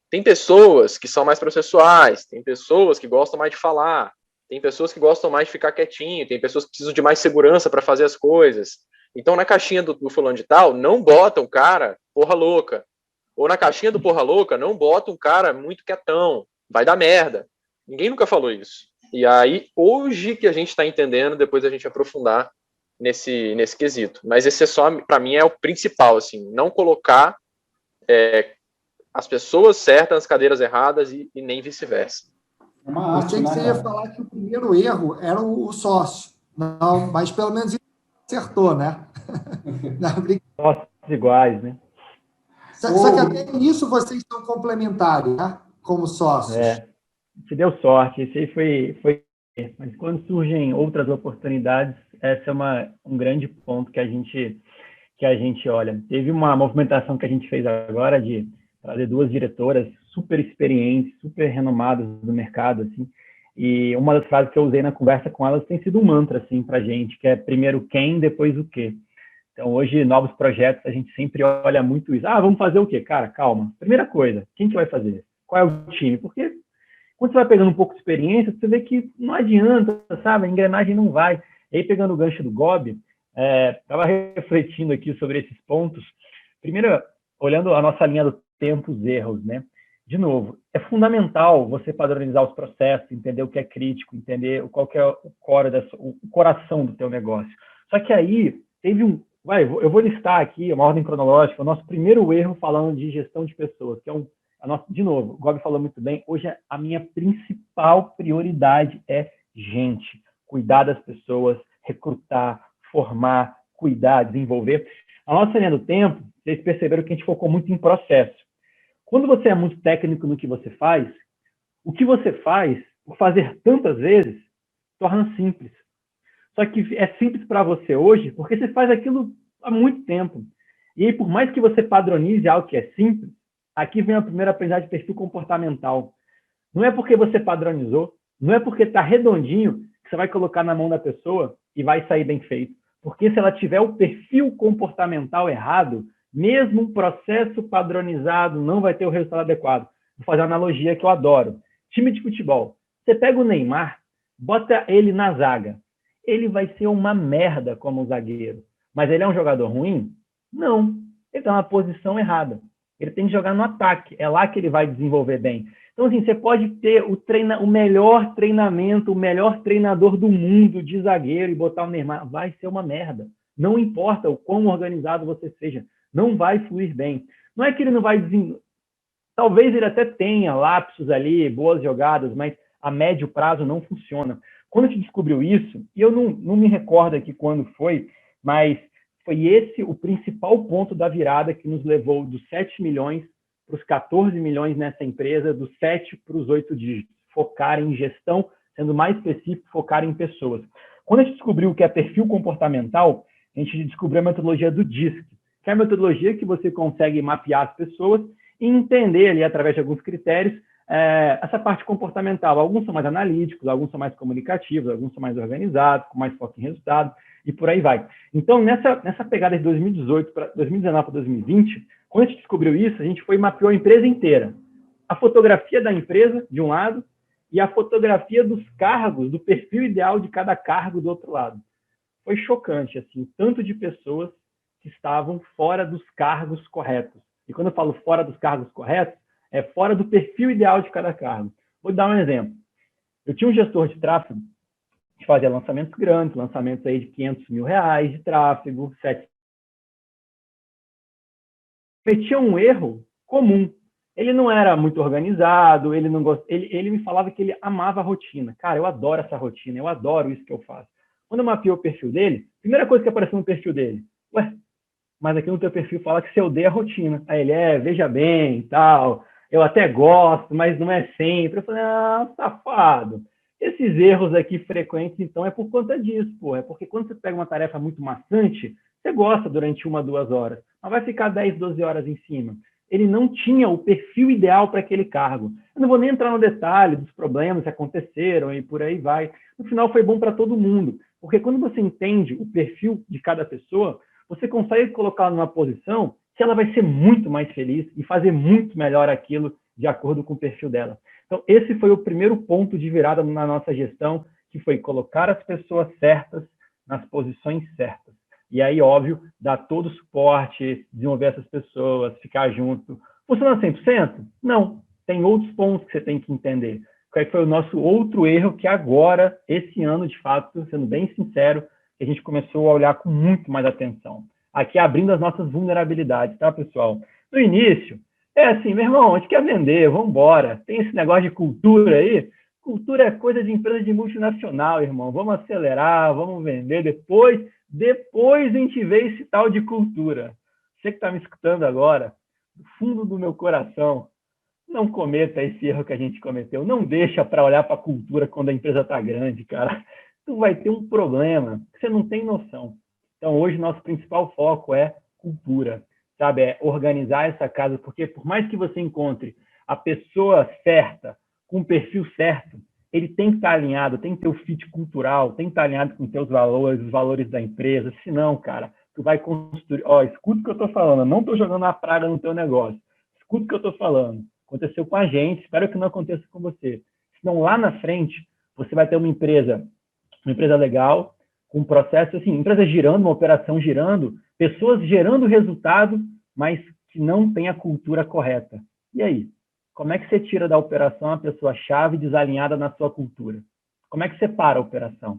Tem pessoas que são mais processuais, tem pessoas que gostam mais de falar, tem pessoas que gostam mais de ficar quietinho, tem pessoas que precisam de mais segurança para fazer as coisas. Então, na caixinha do fulano de tal, não bota um cara porra louca. Ou na caixinha do porra louca, não bota um cara muito quietão. Vai dar merda. Ninguém nunca falou isso. E aí, hoje que a gente está entendendo, depois a gente aprofundar nesse quesito. Mas esse é só, para mim, é o principal, assim, não colocar as pessoas certas nas cadeiras erradas e nem vice-versa. É uma arte, Pensei que né, você ia cara? falar que o primeiro erro era o sócio. Não, mas pelo menos acertou, né? Sócios iguais, né? Só que até nisso vocês são complementares, né? Como sócios. Te deu sorte. Isso aí foi. Mas quando surgem outras oportunidades, esse é um grande ponto que a gente olha. Teve uma movimentação que a gente fez agora de trazer 2 diretoras super experientes, super renomadas do mercado, assim. E uma das frases que eu usei na conversa com elas tem sido um mantra, assim, para a gente, que é primeiro quem, depois o quê. Então, hoje, novos projetos, a gente sempre olha muito isso. Vamos fazer o quê? Cara, calma. Primeira coisa, quem que vai fazer? Qual é o time? Porque quando você vai pegando um pouco de experiência, você vê que não adianta, sabe? A engrenagem não vai. E aí, pegando o gancho do Gobi, estava refletindo aqui sobre esses pontos. Primeiro, olhando a nossa linha do tempo, os erros, né? De novo, é fundamental você padronizar os processos, entender o que é crítico, entender qual que é o coração do teu negócio. Só que aí, teve eu vou listar aqui uma ordem cronológica, o nosso primeiro erro falando de gestão de pessoas, que é de novo, o Gobi falou muito bem, hoje a minha principal prioridade é gente, cuidar das pessoas, recrutar, formar, cuidar, desenvolver. A nossa linha do tempo, vocês perceberam que a gente focou muito em processo. Quando você é muito técnico no que você faz, o que você faz, por fazer tantas vezes, torna simples. Só que é simples para você hoje, porque você faz aquilo há muito tempo. E aí, por mais que você padronize algo que é simples, aqui vem a primeira aprendizagem de perfil comportamental. Não é porque você padronizou, não é porque está redondinho que você vai colocar na mão da pessoa e vai sair bem feito. Porque se ela tiver o perfil comportamental errado, mesmo um processo padronizado não vai ter o resultado adequado. Vou fazer uma analogia que eu adoro. Time de futebol. Você pega o Neymar, bota ele na zaga. Ele vai ser uma merda como zagueiro. Mas ele é um jogador ruim? Não. Ele está na posição errada. Ele tem que jogar no ataque. É lá que ele vai desenvolver bem. Então, assim, você pode ter o melhor treinamento, o melhor treinador do mundo de zagueiro e botar o Neymar. Vai ser uma merda. Não importa o quão organizado você seja. Não vai fluir bem. Não é que ele não vai desenvolver. Talvez ele até tenha lapsos ali, boas jogadas, mas a médio prazo não funciona. Quando a gente descobriu isso, e eu não me recordo aqui quando foi, mas foi esse o principal ponto da virada que nos levou dos 7 milhões para os 14 milhões nessa empresa, dos 7 para os 8 dígitos. Focar em gestão, sendo mais específico, focar em pessoas. Quando a gente descobriu o que é perfil comportamental, a gente descobriu a metodologia do DISC, que é a metodologia que você consegue mapear as pessoas e entender ali, através de alguns critérios, essa parte comportamental. Alguns são mais analíticos, alguns são mais comunicativos, alguns são mais organizados, com mais foco em resultado, e por aí vai. Então, nessa pegada de 2019 para 2020, quando a gente descobriu isso, a gente foi e mapeou a empresa inteira. A fotografia da empresa, de um lado, e a fotografia dos cargos, do perfil ideal de cada cargo do outro lado. Foi chocante, assim, tanto de pessoas que estavam fora dos cargos corretos. E quando eu falo fora dos cargos corretos, é fora do perfil ideal de cada cargo. Vou dar um exemplo. Eu tinha um gestor de tráfego que fazia lançamentos grandes, lançamentos aí de R$500 mil de tráfego, 7. Metia um erro comum. Ele não era muito organizado, ele me falava que ele amava a rotina. Cara, eu adoro essa rotina, eu adoro isso que eu faço. Quando eu mapeei o perfil dele, a primeira coisa que apareceu no perfil dele, mas aqui no teu perfil fala que você odeia a rotina. Aí ele, veja bem e tal, eu até gosto, mas não é sempre. Eu falei, safado. Esses erros aqui frequentes, então, é por conta disso, pô. É porque quando você pega uma tarefa muito maçante, você gosta durante 1, 2 horas, mas vai ficar 10, 12 horas em cima. ele não tinha o perfil ideal para aquele cargo. Eu não vou nem entrar no detalhe dos problemas que aconteceram e por aí vai. No final, foi bom para todo mundo, porque quando você entende o perfil de cada pessoa, você consegue colocá-la numa posição que ela vai ser muito mais feliz e fazer muito melhor aquilo de acordo com o perfil dela. Então, esse foi o primeiro ponto de virada na nossa gestão, que foi colocar as pessoas certas nas posições certas. E aí, óbvio, dar todo o suporte, desenvolver essas pessoas, ficar junto. Funciona 100%? Não. Tem outros pontos que você tem que entender. Qual foi o nosso outro erro que agora, esse ano, de fato, sendo bem sincero, a gente começou a olhar com muito mais atenção. Aqui, abrindo as nossas vulnerabilidades, tá, pessoal? No início, é assim, meu irmão, a gente quer vender, vamos embora. Tem esse negócio de cultura aí. Cultura é coisa de empresa de multinacional, irmão. Vamos acelerar, vamos vender. Depois a gente vê esse tal de cultura. Você que está me escutando agora, do fundo do meu coração, não cometa esse erro que a gente cometeu. Não deixa para olhar para a cultura quando a empresa está grande, cara. Tu vai ter um problema que você não tem noção. Então, hoje, nosso principal foco é cultura, sabe? É organizar essa casa, porque por mais que você encontre a pessoa certa, com o perfil certo, ele tem que estar alinhado, tem que ter o fit cultural, tem que estar alinhado com os teus valores, os valores da empresa. Senão, cara, tu vai construir... Ó, escuta o que eu estou falando, eu não estou jogando a praga no teu negócio. Escuta o que eu estou falando. Aconteceu com a gente, espero que não aconteça com você. Senão, lá na frente, você vai ter uma empresa legal, com um processo, assim, empresa girando, uma operação girando, pessoas gerando resultado, mas que não tem a cultura correta. E aí? Como é que você tira da operação a pessoa-chave desalinhada na sua cultura? Como é que você para a operação?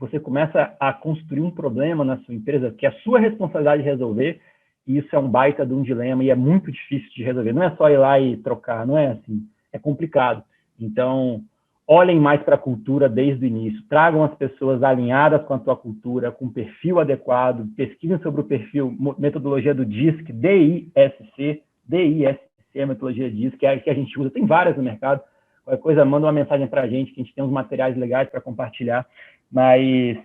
Você começa a construir um problema na sua empresa que é a sua responsabilidade de resolver, e isso é um baita de um dilema e é muito difícil de resolver. Não é só ir lá e trocar, não é assim. É complicado. Então, olhem mais para a cultura desde o início. Tragam as pessoas alinhadas com a tua cultura, com perfil adequado. Pesquisem sobre o perfil, metodologia do DISC, DISC, a metodologia DISC, que é a que a gente usa. Tem várias no mercado. Qualquer coisa, manda uma mensagem para a gente, que a gente tem uns materiais legais para compartilhar. Mas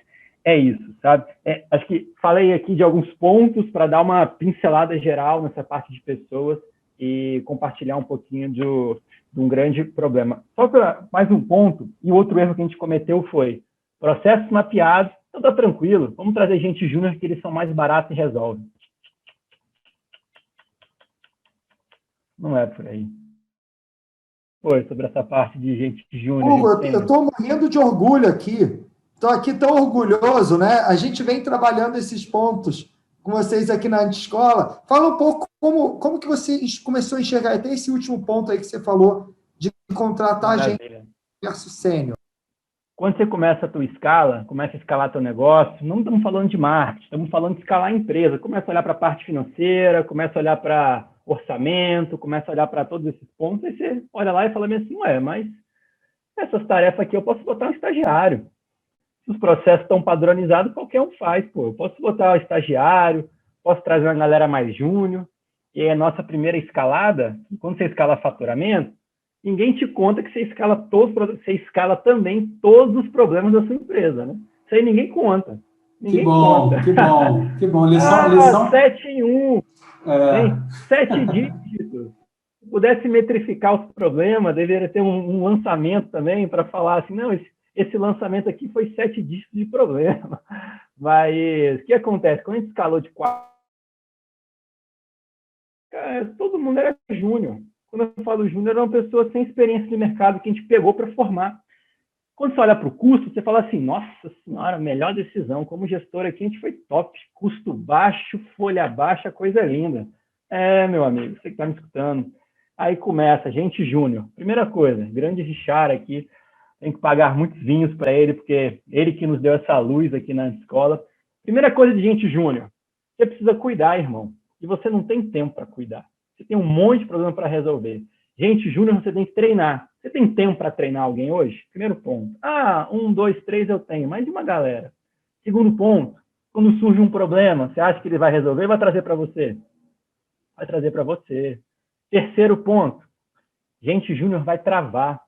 é isso, sabe? Acho que falei aqui de alguns pontos para dar uma pincelada geral nessa parte de pessoas e compartilhar um pouquinho de um grande problema. Só para mais um ponto, e outro erro que a gente cometeu foi processos mapeados, então tá tranquilo, vamos trazer gente júnior que eles são mais baratos e resolvem. Não é por aí. Foi sobre essa parte de gente júnior. Hugo, eu estou morrendo de orgulho aqui. Estou aqui tão orgulhoso, né? A gente vem trabalhando esses pontos com vocês aqui na Antiscola. Fala um pouco como que você começou a enxergar até esse último ponto aí que você falou de contratar gente versus sênior. Quando você começa a tua escala, começa a escalar teu negócio, não estamos falando de marketing, estamos falando de escalar a empresa. Começa a olhar para a parte financeira, começa a olhar para orçamento, começa a olhar para todos esses pontos, aí você olha lá e fala assim, ué, mas essas tarefas aqui eu posso botar um estagiário. Se os processos estão padronizados, qualquer um faz, pô. Eu posso botar um estagiário, posso trazer uma galera mais júnior, e aí a nossa primeira escalada, quando você escala faturamento, ninguém te conta que você escala também todos os problemas da sua empresa, né? Isso aí ninguém conta. Ninguém conta. Que bom. Lição 7 em 1. 7 dígitos. Se pudesse metrificar os problemas, deveria ter um lançamento também para falar assim, não, esse lançamento aqui foi 7 dígitos de problema. Mas o que acontece? Quando a gente escalou de 4, todo mundo era júnior. Quando eu falo júnior, era uma pessoa sem experiência de mercado que a gente pegou para formar. Quando você olha para o custo, você fala assim, nossa senhora, melhor decisão. Como gestor aqui, a gente foi top. Custo baixo, folha baixa, coisa linda. Meu amigo, você que está me escutando. Aí começa, gente júnior. Primeira coisa, grande Richard aqui. Tem que pagar muitos vinhos para ele, porque ele que nos deu essa luz aqui na escola. Primeira coisa de gente júnior, você precisa cuidar, irmão. E você não tem tempo para cuidar. Você tem um monte de problema para resolver. Gente júnior, você tem que treinar. Você tem tempo para treinar alguém hoje? Primeiro ponto. 1, 2, 3 eu tenho, mas de uma galera. Segundo ponto, quando surge um problema, você acha que ele vai resolver ou vai trazer para você? Vai trazer para você. Terceiro ponto, gente júnior vai travar,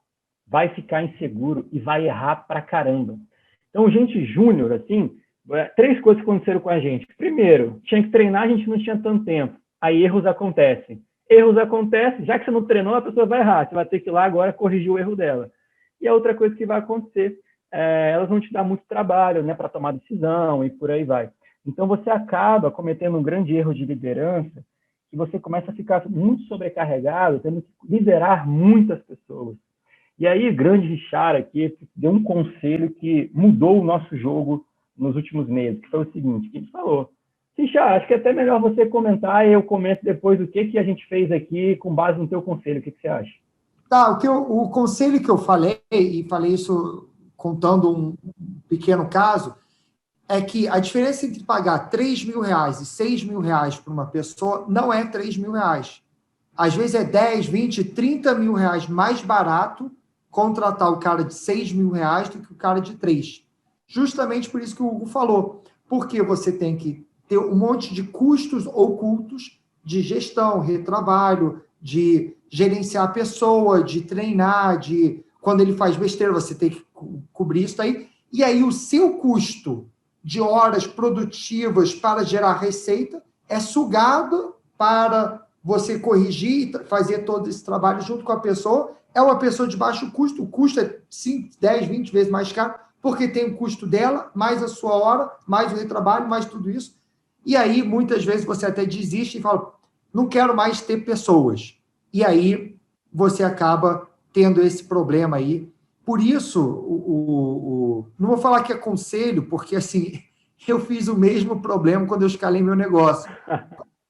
vai ficar inseguro e vai errar pra caramba. Então, gente júnior, assim, 3 coisas que aconteceram com a gente. Primeiro, tinha que treinar, a gente não tinha tanto tempo. Aí erros acontecem. Erros acontecem, já que você não treinou, a pessoa vai errar. Você vai ter que ir lá agora corrigir o erro dela. E a outra coisa que vai acontecer, elas vão te dar muito trabalho, né, para tomar decisão e por aí vai. Então, você acaba cometendo um grande erro de liderança, que você começa a ficar muito sobrecarregado, tendo que liderar muitas pessoas. E aí, grande Richard aqui deu um conselho que mudou o nosso jogo nos últimos meses, que foi o seguinte, que ele falou: Richard, acho que é até melhor você comentar e eu comento depois o que a gente fez aqui com base no teu conselho. O que você acha? Tá, o conselho que eu falei, e falei isso contando um pequeno caso, é que a diferença entre pagar R$ 3.000 e R$ 6.000 para uma pessoa não é R$ 3.000. Às vezes é 10, 20, R$ 30.000 mais barato contratar o cara de R$ 6.000 do que o cara de 3. Justamente por isso que o Hugo falou. Porque você tem que ter um monte de custos ocultos de gestão, retrabalho, de gerenciar a pessoa, de treinar, de quando ele faz besteira, você tem que cobrir isso aí. E aí o seu custo de horas produtivas para gerar receita é sugado para você corrigir e fazer todo esse trabalho junto com a pessoa. É uma pessoa de baixo custo, o custo é 5, 10, 20 vezes mais caro, porque tem o custo dela, mais a sua hora, mais o retrabalho, mais tudo isso. E aí, muitas vezes, você até desiste e fala, não quero mais ter pessoas. E aí, você acaba tendo esse problema aí. Por isso, não vou falar que é conselho, porque, assim, eu fiz o mesmo problema quando eu escalei meu negócio.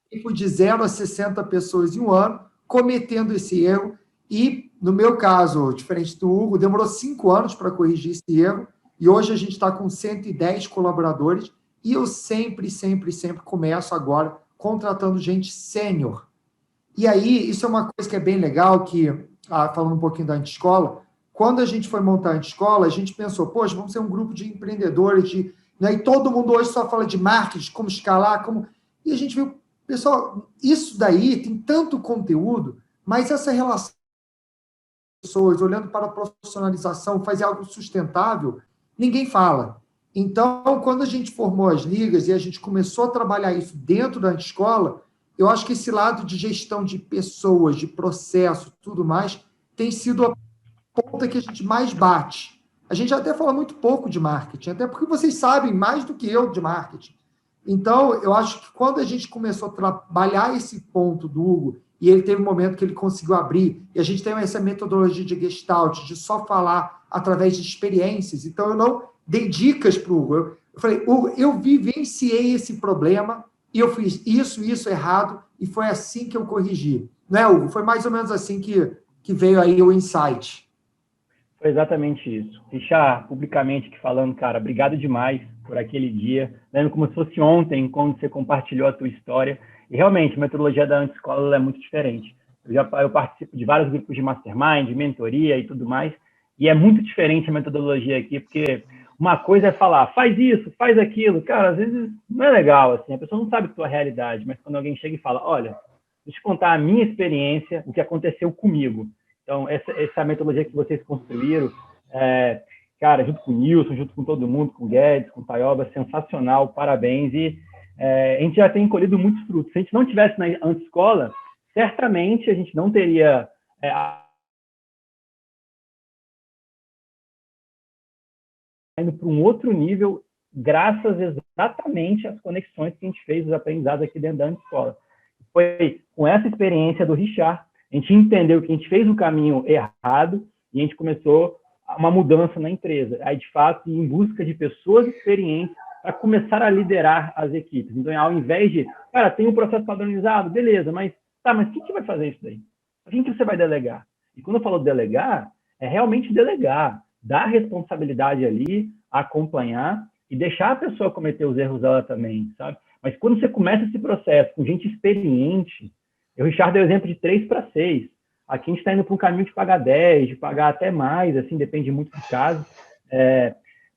Eu fui de 0 a 60 pessoas em um ano, cometendo esse erro. E, no meu caso, diferente do Hugo, demorou 5 anos para corrigir esse erro. E hoje a gente está com 110 colaboradores. E eu sempre começo agora contratando gente sênior. E aí, isso é uma coisa que é bem legal, que, falando um pouquinho da Anti-Escola, quando a gente foi montar a Anti-Escola, a gente pensou, poxa, vamos ser um grupo de empreendedores, né? E todo mundo hoje só fala de marketing, como escalar, como... E a gente viu, pessoal, isso daí tem tanto conteúdo, mas essa relação com pessoas, olhando para a profissionalização, fazer algo sustentável, ninguém fala. Então, quando a gente formou as ligas e a gente começou a trabalhar isso dentro da Anti-Escola, eu acho que esse lado de gestão de pessoas, de processo, tudo mais, tem sido a ponta que a gente mais bate. A gente até fala muito pouco de marketing, até porque vocês sabem mais do que eu de marketing. Então, eu acho que quando a gente começou a trabalhar esse ponto do Hugo, e ele teve um momento que ele conseguiu abrir, e a gente tem essa metodologia de Gestalt, de só falar através de experiências, então eu não dei dicas para o Hugo. Eu falei, Hugo, eu vivenciei esse problema, e eu fiz isso errado, e foi assim que eu corrigi. Não é, Hugo? Foi mais ou menos assim que veio aí o insight. Foi exatamente isso. Richard, publicamente aqui falando, cara, obrigado demais por aquele dia. Lembro como se fosse ontem, quando você compartilhou a tua história. E realmente, a metodologia da Anti-Escola é muito diferente. Eu participo de vários grupos de mastermind, de mentoria e tudo mais, e é muito diferente a metodologia aqui, porque uma coisa é falar, faz isso, faz aquilo. Cara, às vezes não é legal, assim, a pessoa não sabe a tua realidade, mas quando alguém chega e fala, olha, deixa eu contar a minha experiência, o que aconteceu comigo. Então, essa metodologia que vocês construíram, cara, junto com o Nilson, junto com todo mundo, com o Guedes, com o Taioba, sensacional, parabéns. E a gente já tem colhido muitos frutos. Se a gente não tivesse na Anti-Escola, certamente a gente não teria indo para um outro nível, graças exatamente às conexões que a gente fez, os aprendizados aqui dentro da Anti-Escola. Foi com essa experiência do Richard, a gente entendeu que a gente fez o caminho errado e a gente começou uma mudança na empresa. Aí, de fato, em busca de pessoas experientes para começar a liderar as equipes. Então, ao invés de, cara, tem um processo padronizado, beleza, mas quem que vai fazer isso daí? Quem que você vai delegar? E quando eu falo delegar, é realmente delegar, dar responsabilidade ali, acompanhar e deixar a pessoa cometer os erros dela também, sabe? Mas quando você começa esse processo com gente experiente, o Richard deu o exemplo de 3 para 6. Aqui a gente está indo para um caminho de pagar 10, de pagar até mais, assim, depende muito do caso.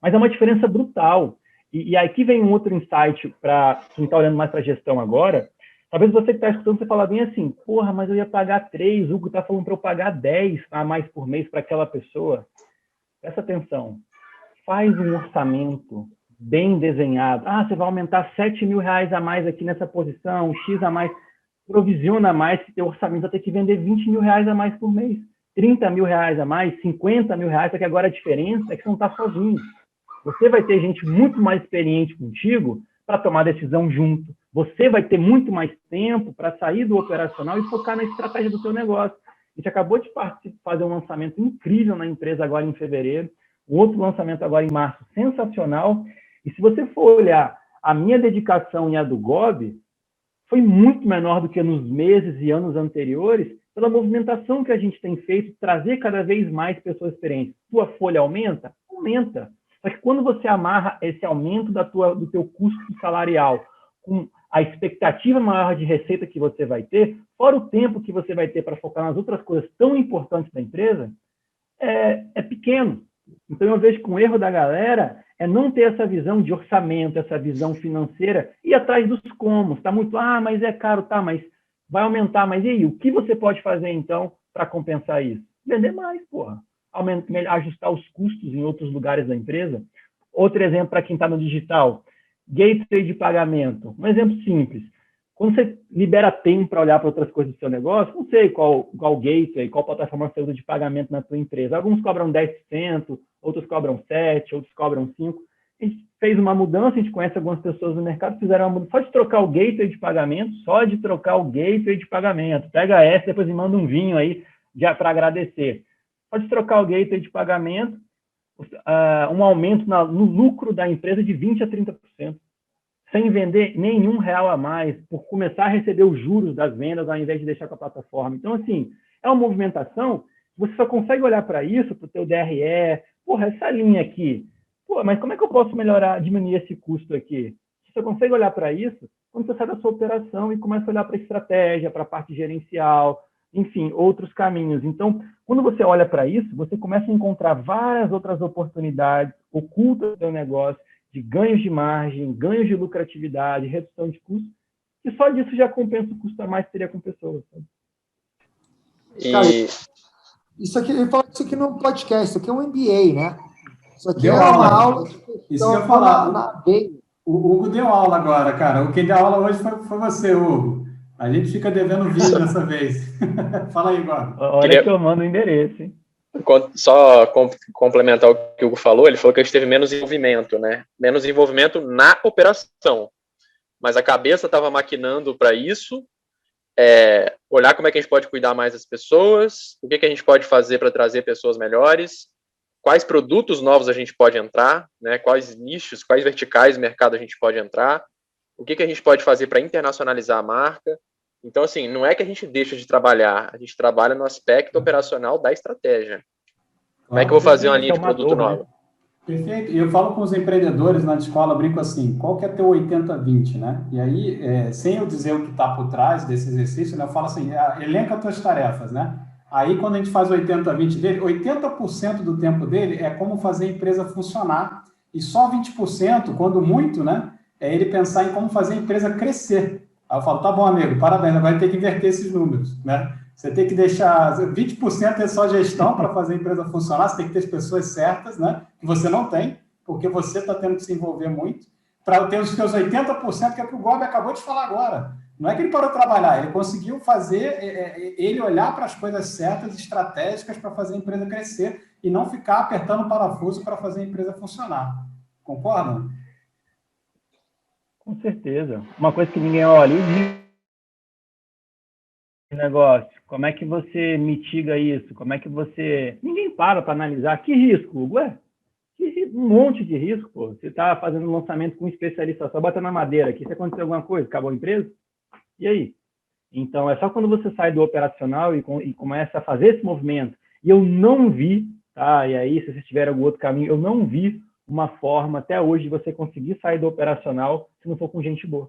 Mas é uma diferença brutal. E aqui vem um outro insight para quem está olhando mais para a gestão agora. Talvez você que está escutando, você fala bem assim, porra, mas eu ia pagar 3, o Hugo está falando para eu pagar 10 a mais por mês para aquela pessoa. Presta atenção. Faz um orçamento bem desenhado. Você vai aumentar R$ 7.000 a mais aqui nessa posição, X a mais. provisiona mais que teu orçamento vai ter que vender 20 mil reais a mais por mês, 30 mil reais a mais, 50 mil reais, só que agora a diferença é que você não está sozinho. Você vai ter gente muito mais experiente contigo para tomar decisão junto. Você vai ter muito mais tempo para sair do operacional e focar na estratégia do seu negócio. A gente acabou de fazer um lançamento incrível na empresa agora em fevereiro, um outro lançamento agora em março, sensacional. E se você for olhar a minha dedicação e a do Gobi, foi muito menor do que nos meses e anos anteriores, pela movimentação que a gente tem feito, trazer cada vez mais pessoas experientes. Sua folha aumenta? Aumenta. Só que quando você amarra esse aumento do teu custo salarial com a expectativa maior de receita que você vai ter, fora o tempo que você vai ter para focar nas outras coisas tão importantes da empresa, é pequeno. Então, eu vejo que um erro da galera é não ter essa visão de orçamento, essa visão financeira, e ir atrás dos comos. Está muito, mas é caro, tá, mas vai aumentar. Mas e aí, o que você pode fazer, então, para compensar isso? Vender mais, porra. Ajustar os custos em outros lugares da empresa. Outro exemplo para quem está no digital, gateway de pagamento. Um exemplo simples. Quando você libera tempo para olhar para outras coisas do seu negócio, não sei qual gateway, qual plataforma você usa de pagamento na tua empresa. Alguns cobram 10%, outros cobram 7%, outros cobram 5%. A gente fez uma mudança, a gente conhece algumas pessoas no mercado, fizeram uma mudança, só de trocar o gateway de pagamento, Pega essa, depois me manda um vinho aí para agradecer. Só de trocar o gateway de pagamento, um aumento no lucro da empresa de 20% a 30%. Sem vender nenhum real a mais, por começar a receber os juros das vendas, ao invés de deixar com a plataforma. Então, assim, é uma movimentação, você só consegue olhar para isso, para o teu DRE, essa linha aqui, mas como é que eu posso melhorar, diminuir esse custo aqui? Você só consegue olhar para isso quando você sai da sua operação e começa a olhar para a estratégia, para a parte gerencial, enfim, outros caminhos. Então, quando você olha para isso, você começa a encontrar várias outras oportunidades ocultas do seu negócio, de ganhos de margem, ganhos de lucratividade, redução de custos, e só disso já compensa o custo a mais que teria com pessoas. Sabe? Cara, isso aqui, eu falo isso aqui no podcast, isso aqui é um MBA, né? Isso aqui é uma aula. Isso que eu ia falar. O Hugo deu aula agora, cara. Quem deu aula hoje foi você, Hugo. A gente fica devendo vídeo dessa vez. Fala aí, agora. Olha que eu mando o endereço, hein? Só complementar o que o Hugo falou, ele falou que a gente teve menos envolvimento, né? Menos envolvimento na operação. Mas a cabeça estava maquinando para isso, olhar como é que a gente pode cuidar mais das pessoas, o que a gente pode fazer para trazer pessoas melhores, quais produtos novos a gente pode entrar, né? Quais nichos, quais verticais do mercado a gente pode entrar, o que a gente pode fazer para internacionalizar a marca. Então, assim, não é que a gente deixa de trabalhar, a gente trabalha no aspecto operacional da estratégia. Como é que eu vou fazer uma linha de produto nova? Perfeito. E eu falo com os empreendedores na escola, brinco assim, qual que é teu 80-20, né? E aí, sem eu dizer o que está por trás desse exercício, né, eu falo assim, elenca as tuas tarefas, né? Aí, quando a gente faz 80-20 dele, 80% do tempo dele é como fazer a empresa funcionar, e só 20%, quando muito, né, é ele pensar em como fazer a empresa crescer. Aí eu falo, tá bom, amigo, parabéns, agora tem que inverter esses números, né? Você tem que deixar 20% é só gestão para fazer a empresa funcionar, você tem que ter as pessoas certas, né? Que você não tem, porque você está tendo que se envolver muito, para ter os seus 80%, que é o que o Gobi acabou de falar agora. Não é que ele parou de trabalhar, ele conseguiu fazer, ele olhar para as coisas certas, estratégicas, para fazer a empresa crescer e não ficar apertando o parafuso para fazer a empresa funcionar. Concordam? Com certeza. Uma coisa que ninguém olha, o negócio, como é que você mitiga isso? Como é que você... Ninguém para analisar. Que risco, Hugo? Um monte de risco, pô. Você está fazendo um lançamento com um especialista, só bota na madeira aqui. Se acontecer alguma coisa, acabou a empresa? E aí? Então, é só quando você sai do operacional e começa a fazer esse movimento. E eu não vi, tá? E aí, se vocês tiverem algum outro caminho, eu não vi uma forma, até hoje, de você conseguir sair do operacional se não for com gente boa.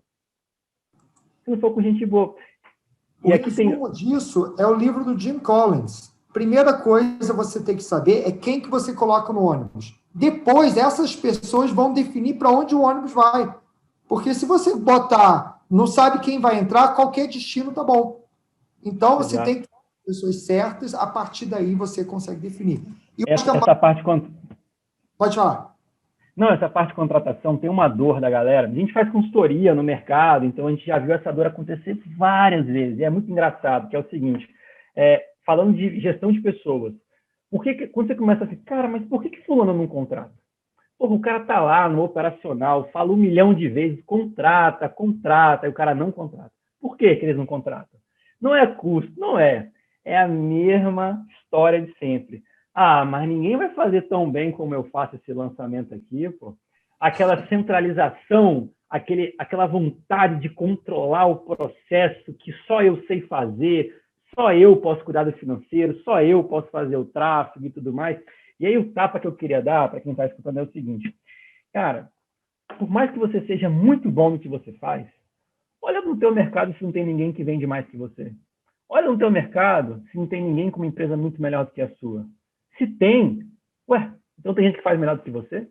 Se não for com gente boa. O resumo disso é o livro do Jim Collins. Primeira coisa você tem que saber é quem que você coloca no ônibus. Depois, essas pessoas vão definir para onde o ônibus vai. Porque se você botar, não sabe quem vai entrar, qualquer destino tá bom. Então, você tem que ter pessoas certas, a partir daí você consegue definir. E essa parte... Pode falar. Não, essa parte de contratação tem uma dor da galera. A gente faz consultoria no mercado, então a gente já viu essa dor acontecer várias vezes. E é muito engraçado, que é o seguinte, falando de gestão de pessoas, quando você começa a ficar, cara, mas por que fulano não contrata? Porra, o cara tá lá no operacional, fala 1 milhão de vezes, contrata, e o cara não contrata. Por que eles não contratam? Não é custo, não é. É a mesma história de sempre. Ah, mas ninguém vai fazer tão bem como eu faço esse lançamento aqui, pô. Aquela centralização, aquela vontade de controlar o processo que só eu sei fazer, só eu posso cuidar do financeiro, só eu posso fazer o tráfego e tudo mais. E aí o tapa que eu queria dar para quem está escutando é o seguinte, cara, por mais que você seja muito bom no que você faz, olha no teu mercado se não tem ninguém que vende mais que você. Olha no teu mercado se não tem ninguém com uma empresa muito melhor do que a sua. Se tem, então tem gente que faz melhor do que você?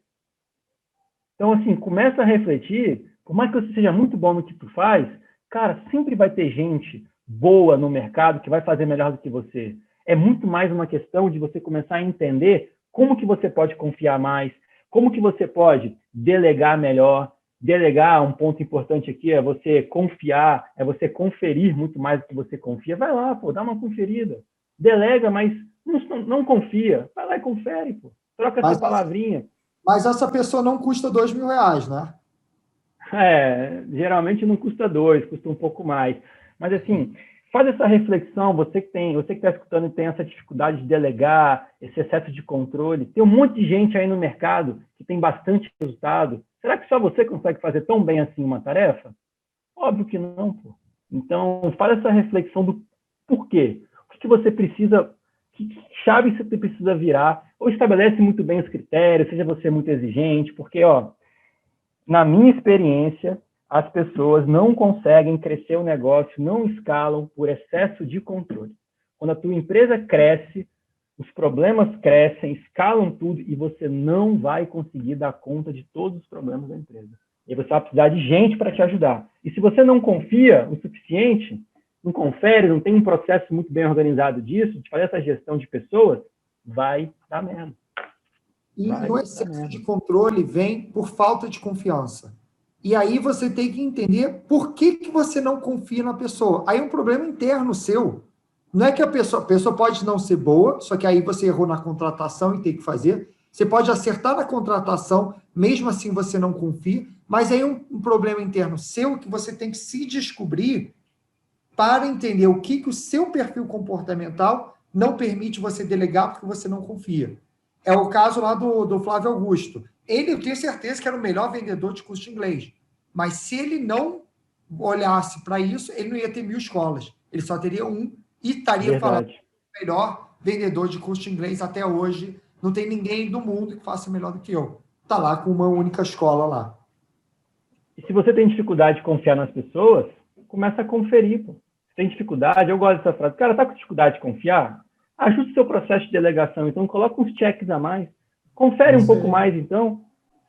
Então, assim, começa a refletir, por mais que você seja muito bom no que tu faz, cara, sempre vai ter gente boa no mercado que vai fazer melhor do que você. É muito mais uma questão de você começar a entender como que você pode confiar mais, como que você pode delegar melhor. Delegar, um ponto importante aqui, é você confiar, é você conferir muito mais do que você confia. Vai lá, pô, dá uma conferida. Delega, mas não confia. Vai lá e confere, pô. Troca essa palavrinha. Mas essa pessoa não custa R$2.000, né? Geralmente não custa 2, custa um pouco mais. Mas, assim, faz essa reflexão, você que está escutando e tem essa dificuldade de delegar, esse excesso de controle, tem um monte de gente aí no mercado que tem bastante resultado. Será que só você consegue fazer tão bem assim uma tarefa? Óbvio que não, pô. Então, faz essa reflexão do porquê. O que você precisa, que chave você precisa virar, ou estabelece muito bem os critérios, seja você muito exigente, porque, na minha experiência, as pessoas não conseguem crescer o negócio, não escalam por excesso de controle. Quando a tua empresa cresce, os problemas crescem, escalam tudo e você não vai conseguir dar conta de todos os problemas da empresa. E você vai precisar de gente para te ajudar. E se você não confia o suficiente, não confere, não tem um processo muito bem organizado disso, de fazer essa gestão de pessoas, vai dar merda. E o excesso de controle vem por falta de confiança. E aí você tem que entender por que você não confia na pessoa. Aí é um problema interno seu. Não é que a pessoa pode não ser boa, só que aí você errou na contratação e tem que fazer. Você pode acertar na contratação, mesmo assim você não confia, mas aí é um problema interno seu que você tem que se descobrir para entender o que o seu perfil comportamental não permite você delegar porque você não confia. É o caso lá do Flávio Augusto. Ele, eu tenho certeza que era o melhor vendedor de curso de inglês, mas se ele não olhasse para isso, ele não ia ter 1.000 escolas. Ele só teria um e estaria falando melhor vendedor de curso de inglês até hoje. Não tem ninguém do mundo que faça melhor do que eu. Está lá com uma única escola lá. E se você tem dificuldade de confiar nas pessoas, começa a conferir. Pô. Se tem dificuldade, eu gosto dessa frase. Cara, tá com dificuldade de confiar? Ajuste o seu processo de delegação. Então, coloca uns checks a mais. Confere um pouco mais, então.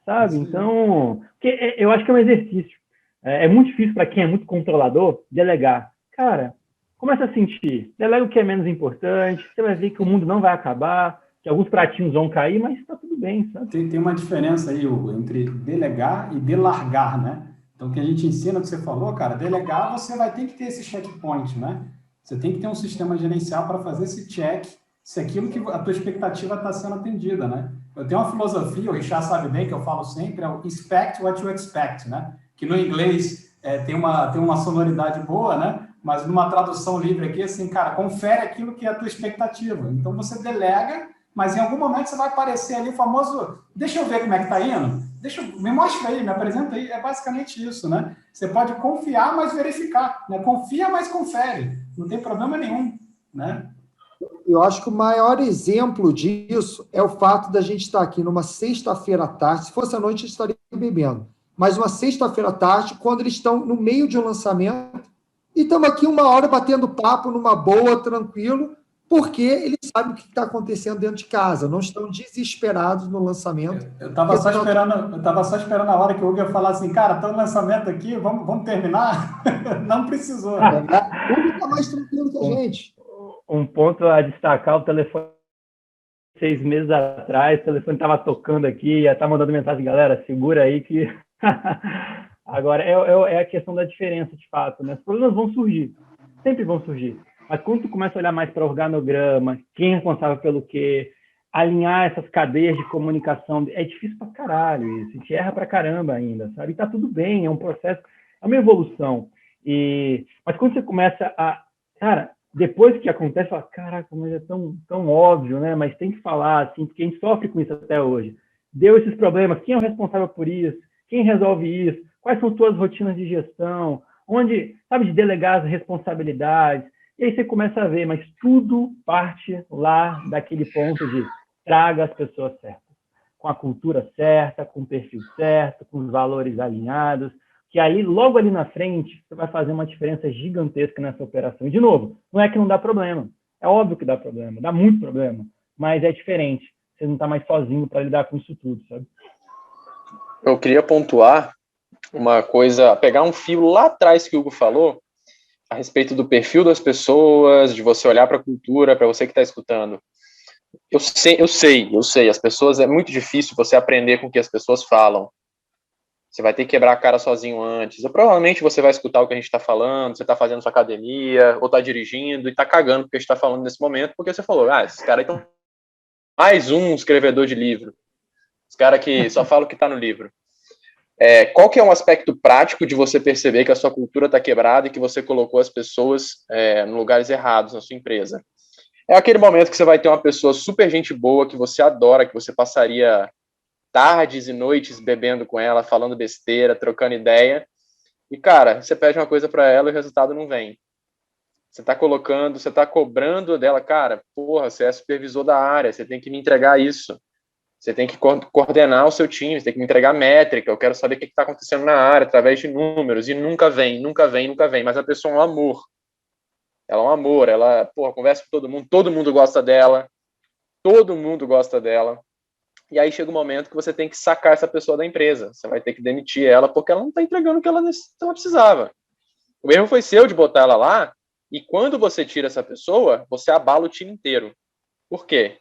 Sabe? Então, porque eu acho que é um exercício. É muito difícil para quem é muito controlador delegar. Cara, começa a sentir. Delega o que é menos importante. Você vai ver que o mundo não vai acabar, que alguns pratinhos vão cair, mas está tudo bem, sabe? Tem uma diferença aí, Hugo, entre delegar e delargar, né? Então, o que a gente ensina, que você falou, cara, delegar, você vai ter que ter esse checkpoint, né? Você tem que ter um sistema gerencial para fazer esse check, se aquilo que a tua expectativa está sendo atendida, né? Eu tenho uma filosofia, o Richard sabe bem, que eu falo sempre, é o expect what you expect, né? Que no inglês tem uma sonoridade boa, né? Mas numa tradução livre aqui, assim, cara, confere aquilo que é a tua expectativa. Então, você delega, mas em algum momento você vai aparecer ali o famoso, deixa eu ver como é que tá indo, me mostra aí, me apresenta aí, é basicamente isso, né? Você pode confiar, mas verificar, né? Confia, mas confere, não tem problema nenhum, né? Eu acho que o maior exemplo disso é o fato da gente estar aqui numa sexta-feira à tarde, se fosse à noite, eu estaria bebendo, mas uma sexta-feira à tarde, quando eles estão no meio de um lançamento, e estamos aqui 1 hora batendo papo numa boa, tranquilo, porque eles sabem o que está acontecendo dentro de casa, não estão desesperados no lançamento. Eu estava só esperando a hora que o Hugo ia falar assim, cara, está no lançamento aqui, vamos terminar? Não precisou. O Hugo está mais tranquilo que a gente. Um ponto a destacar, o telefone 6 meses atrás, o telefone estava tocando aqui, já tá mandando mensagem, galera, segura aí que... Agora, é a questão da diferença, de fato, né? Os problemas vão surgir, sempre vão surgir. Mas quando tu começa a olhar mais para organograma, quem é responsável pelo quê, alinhar essas cadeias de comunicação, é difícil pra caralho isso, a gente erra pra caramba ainda, sabe? E tá tudo bem, é um processo, é uma evolução. Mas quando você começa a... Cara, depois que acontece, fala, caraca, mas é tão óbvio, né? Mas tem que falar, assim, porque a gente sofre com isso até hoje. Deu esses problemas, quem é o responsável por isso? Quem resolve isso? Quais são suas rotinas de gestão? Onde, sabe, de delegar as responsabilidades? E aí você começa a ver, mas tudo parte lá daquele ponto de traga as pessoas certas, com a cultura certa, com o perfil certo, com os valores alinhados, que aí, logo ali na frente, você vai fazer uma diferença gigantesca nessa operação. E, de novo, não é que não dá problema. É óbvio que dá problema, dá muito problema, mas é diferente. Você não está mais sozinho para lidar com isso tudo, sabe? Eu queria pontuar uma coisa, pegar um fio lá atrás que o Hugo falou, a respeito do perfil das pessoas, de você olhar para a cultura, para você que está escutando. Eu sei, as pessoas, é muito difícil você aprender com o que as pessoas falam. Você vai ter que quebrar a cara sozinho antes. Ou provavelmente você vai escutar o que a gente está falando, você está fazendo sua academia, ou está dirigindo e está cagando porque a gente está falando nesse momento, porque você falou, esses caras estão... Mais um escrevedor de livro. Os caras que só falam o que está no livro. Qual que é um aspecto prático de você perceber que a sua cultura está quebrada e que você colocou as pessoas em lugares errados na sua empresa? É aquele momento que você vai ter uma pessoa super gente boa, que você adora, que você passaria tardes e noites bebendo com ela, falando besteira, trocando ideia, e, cara, você pede uma coisa para ela e o resultado não vem. Você está cobrando dela, cara, porra, você é supervisor da área, você tem que me entregar isso. Você tem que coordenar o seu time, você tem que me entregar métrica, eu quero saber o que está acontecendo na área, através de números, e nunca vem, mas a pessoa é um amor. Ela é um amor, ela, porra, conversa com todo mundo gosta dela, e aí chega um momento que você tem que sacar essa pessoa da empresa, você vai ter que demitir ela, porque ela não está entregando o que ela precisava. O erro foi seu de botar ela lá, e quando você tira essa pessoa, você abala o time inteiro. Por quê?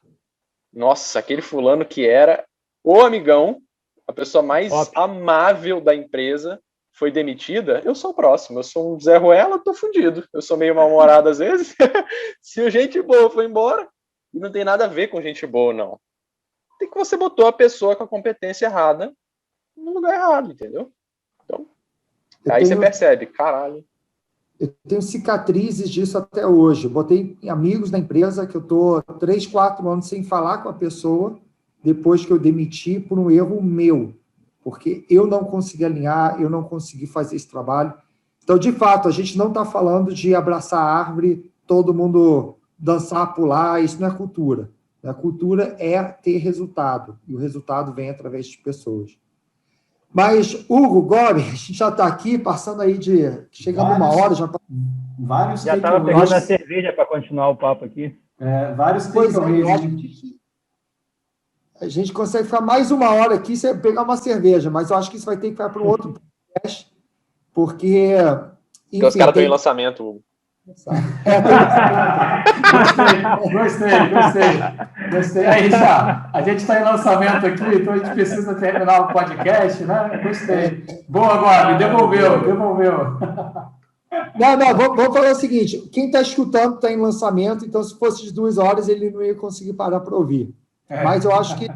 Nossa, aquele fulano que era o amigão, a pessoa mais amável da empresa, foi demitida, eu sou o próximo, eu sou um Zé Ruela, tô fundido, eu sou meio mal-humorado às vezes, se o gente boa foi embora, e não tem nada a ver com gente boa, não. Tem que você botou a pessoa com a competência errada no lugar errado, entendeu? Então, você percebe, caralho. Eu tenho cicatrizes disso até hoje. Eu botei amigos na empresa que eu estou 3, 4 anos sem falar com a pessoa depois que eu demiti por um erro meu, porque eu não consegui alinhar, eu não consegui fazer esse trabalho. Então, de fato, a gente não está falando de abraçar a árvore, todo mundo dançar, pular, isso não é cultura. A cultura é ter resultado, e o resultado vem através de pessoas. Mas, Hugo, Gobi, a gente já está aqui, passando aí chegando uma hora. Já estava pegando a cerveja para continuar o papo aqui. Vários takeaways. A gente consegue ficar mais uma hora aqui sem pegar uma cerveja, mas eu acho que isso vai ter que ficar para um outro podcast, porque... Enfim, os caras estão em lançamento, Hugo. Gostei. Aí, já, a gente está em lançamento aqui, então a gente precisa terminar o podcast, né? Gostei. Boa, Gobi, devolveu. Não, vamos falar o seguinte, quem está escutando está em lançamento, então se fosse de 2 horas, ele não ia conseguir parar para ouvir. Mas eu acho que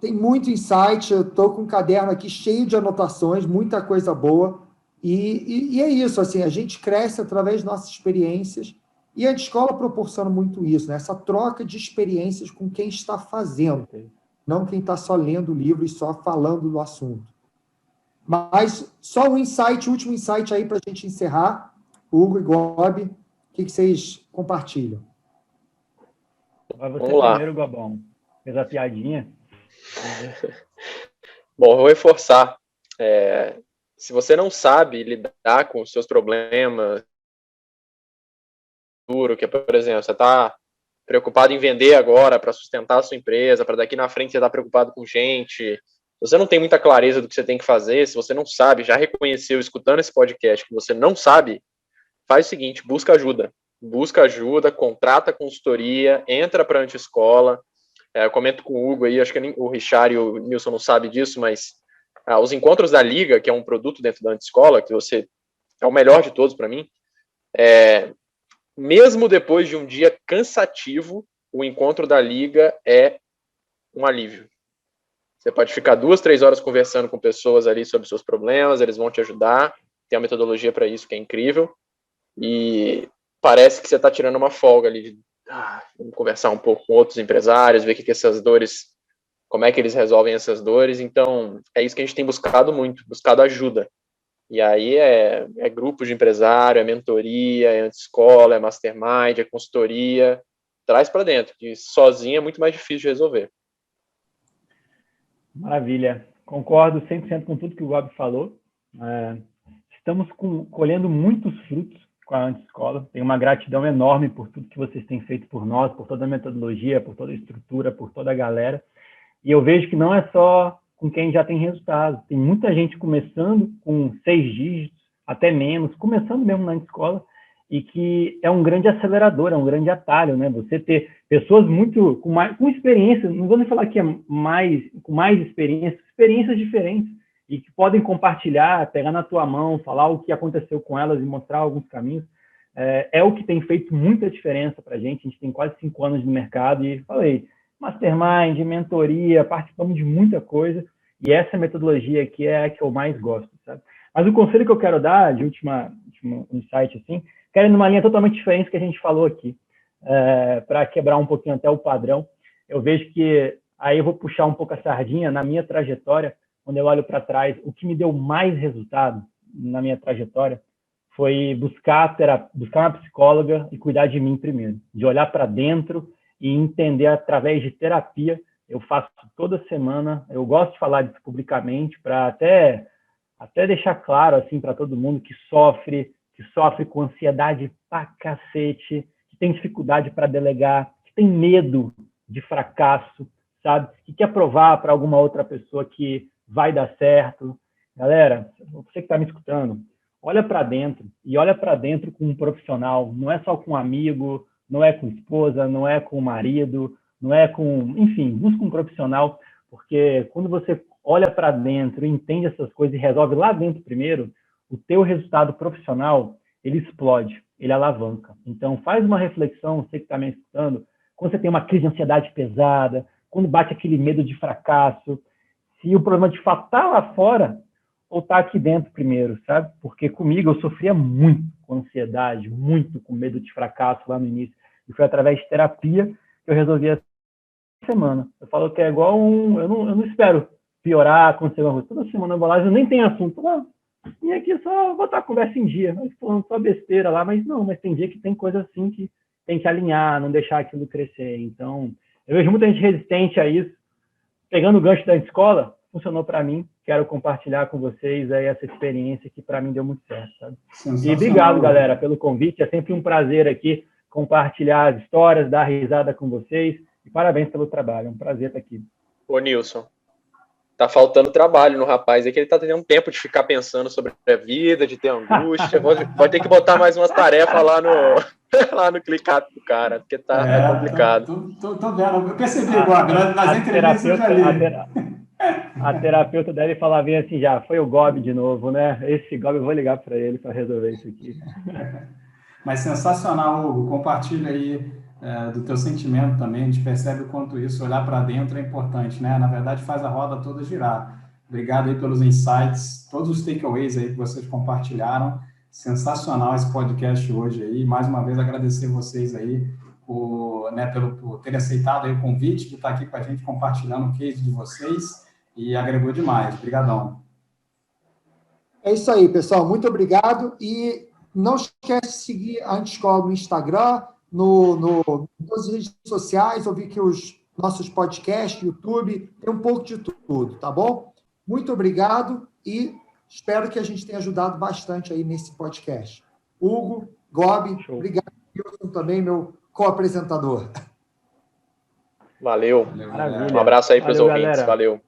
tem muito insight, eu estou com um caderno aqui cheio de anotações, muita coisa boa, e é isso, assim, a gente cresce através de nossas experiências, e a escola proporciona muito isso, né? Essa troca de experiências com quem está fazendo, não quem está só lendo o livro e só falando do assunto. Mas só um último insight aí para a gente encerrar, Hugo e Gobi, o que vocês compartilham? Vai você primeiro, Gobão. Fez a piadinha. Bom, eu vou reforçar. Se você não sabe lidar com os seus problemas, que, por exemplo, você está preocupado em vender agora para sustentar a sua empresa, para daqui na frente você está preocupado com gente, se você não tem muita clareza do que você tem que fazer, se você não sabe, já reconheceu escutando esse podcast que você não sabe, faz o seguinte, busca ajuda. busca ajuda, contrata consultoria, entra para a anti-escola. Eu comento com o Hugo aí, acho que o Richard e o Nilson não sabem disso, mas os encontros da Liga, que é um produto dentro da anti-escola, que você é o melhor de todos para mim, mesmo depois de um dia cansativo, o encontro da Liga é um alívio. Você pode ficar 2, 3 horas conversando com pessoas ali sobre seus problemas, eles vão te ajudar, tem uma metodologia para isso que é incrível, e parece que você está tirando uma folga ali de vamos conversar um pouco com outros empresários, ver o que essas dores, como é que eles resolvem essas dores. Então, é isso que a gente tem buscado muito, buscado ajuda. E aí é grupo de empresário, é mentoria, é anti-escola, é mastermind, é consultoria, traz para dentro, que sozinho é muito mais difícil de resolver. Maravilha. Concordo 100% com tudo que o Gob falou. Estamos colhendo muitos frutos com a Anti-Escola. Tenho uma gratidão enorme por tudo que vocês têm feito por nós, por toda a metodologia, por toda a estrutura, por toda a galera. E eu vejo que não é só com quem já tem resultado. Tem muita gente começando com 6 dígitos, até menos, começando mesmo na Anti-Escola, e que é um grande acelerador, é um grande atalho, né? Você ter pessoas muito com experiência, não vou nem falar que é com mais experiências diferentes, e que podem compartilhar, pegar na tua mão, falar o que aconteceu com elas e mostrar alguns caminhos, é o que tem feito muita diferença para a gente tem quase 5 anos no mercado, e falei, mastermind, mentoria, participamos de muita coisa, e essa metodologia aqui é a que eu mais gosto, sabe? Mas o conselho que eu quero dar, de último insight, assim, quero ir numa linha totalmente diferente que a gente falou aqui, para quebrar um pouquinho até o padrão. Eu vejo que, aí eu vou puxar um pouco a sardinha na minha trajetória, quando eu olho para trás, o que me deu mais resultado na minha trajetória foi buscar uma psicóloga e cuidar de mim primeiro, de olhar para dentro e entender através de terapia. Eu faço toda semana, eu gosto de falar disso publicamente para até deixar claro assim para todo mundo que sofre com ansiedade pra cacete, que tem dificuldade para delegar, que tem medo de fracasso, sabe? Que quer provar para alguma outra pessoa que vai dar certo. Galera, você que está me escutando, olha para dentro, e olha para dentro com um profissional, não é só com um amigo, não é com esposa, não é com o marido, não é com... Enfim, busca um profissional, porque quando você olha para dentro, entende essas coisas e resolve lá dentro primeiro, o teu resultado profissional, ele explode, ele alavanca. Então, faz uma reflexão, você que está me escutando, quando você tem uma crise de ansiedade pesada, quando bate aquele medo de fracasso, se o problema de fato está lá fora ou está aqui dentro primeiro, sabe? Porque comigo eu sofria muito com ansiedade, muito com medo de fracasso lá no início. E foi através de terapia que eu resolvi essa semana. Eu falo que é igual eu não espero piorar, acontecer uma coisa. Toda semana eu vou lá, eu nem tenho assunto. Não, e aqui é só botar a conversa em dia. Mas falando só besteira lá, mas tem dia que tem coisa assim que tem que alinhar, não deixar aquilo crescer. Então, eu vejo muita gente resistente a isso. Pegando o gancho da escola, funcionou para mim. Quero compartilhar com vocês aí essa experiência que para mim deu muito certo, sabe? E obrigado, galera, pelo convite. É sempre um prazer aqui compartilhar as histórias, dar risada com vocês. E parabéns pelo trabalho. É um prazer estar aqui. Ô, Nilson, tá faltando trabalho no rapaz. É que ele tá tendo tempo de ficar pensando sobre a vida, de ter angústia. Vai ter que botar mais umas tarefas lá no ClickUp do cara, porque tá complicado. Tô vendo. Eu percebi agora, nas entrevistas eu já li. A terapeuta deve falar bem assim já, foi o Gob de novo, né? Esse Gob, eu vou ligar para ele para resolver isso aqui. Mas sensacional, Hugo. Compartilha aí do teu sentimento também. A gente percebe o quanto isso, olhar para dentro é importante, né? Na verdade, faz a roda toda girar. Obrigado aí pelos insights, todos os takeaways aí que vocês compartilharam. Sensacional esse podcast hoje aí. Mais uma vez, agradecer vocês aí por terem aceitado aí o convite de estar aqui com a gente compartilhando o case de vocês e agregou demais. Obrigadão. É isso aí, pessoal. Muito obrigado. E não esquece de seguir a Anti-Escola no Instagram, em todas as redes sociais, ouvir que os nossos podcasts, YouTube, tem um pouco de tudo, tá bom? Muito obrigado e espero que a gente tenha ajudado bastante aí nesse podcast. Hugo, Gobi, obrigado. Wilson também, meu co-apresentador. Valeu. Um abraço aí para os ouvintes. Galera. Valeu.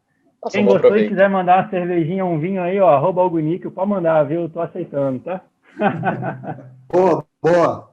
Quem gostou e quiser mandar uma cervejinha, um vinho aí, ó, @Hugo Níquel, pode mandar, viu? Eu tô aceitando, tá? Boa.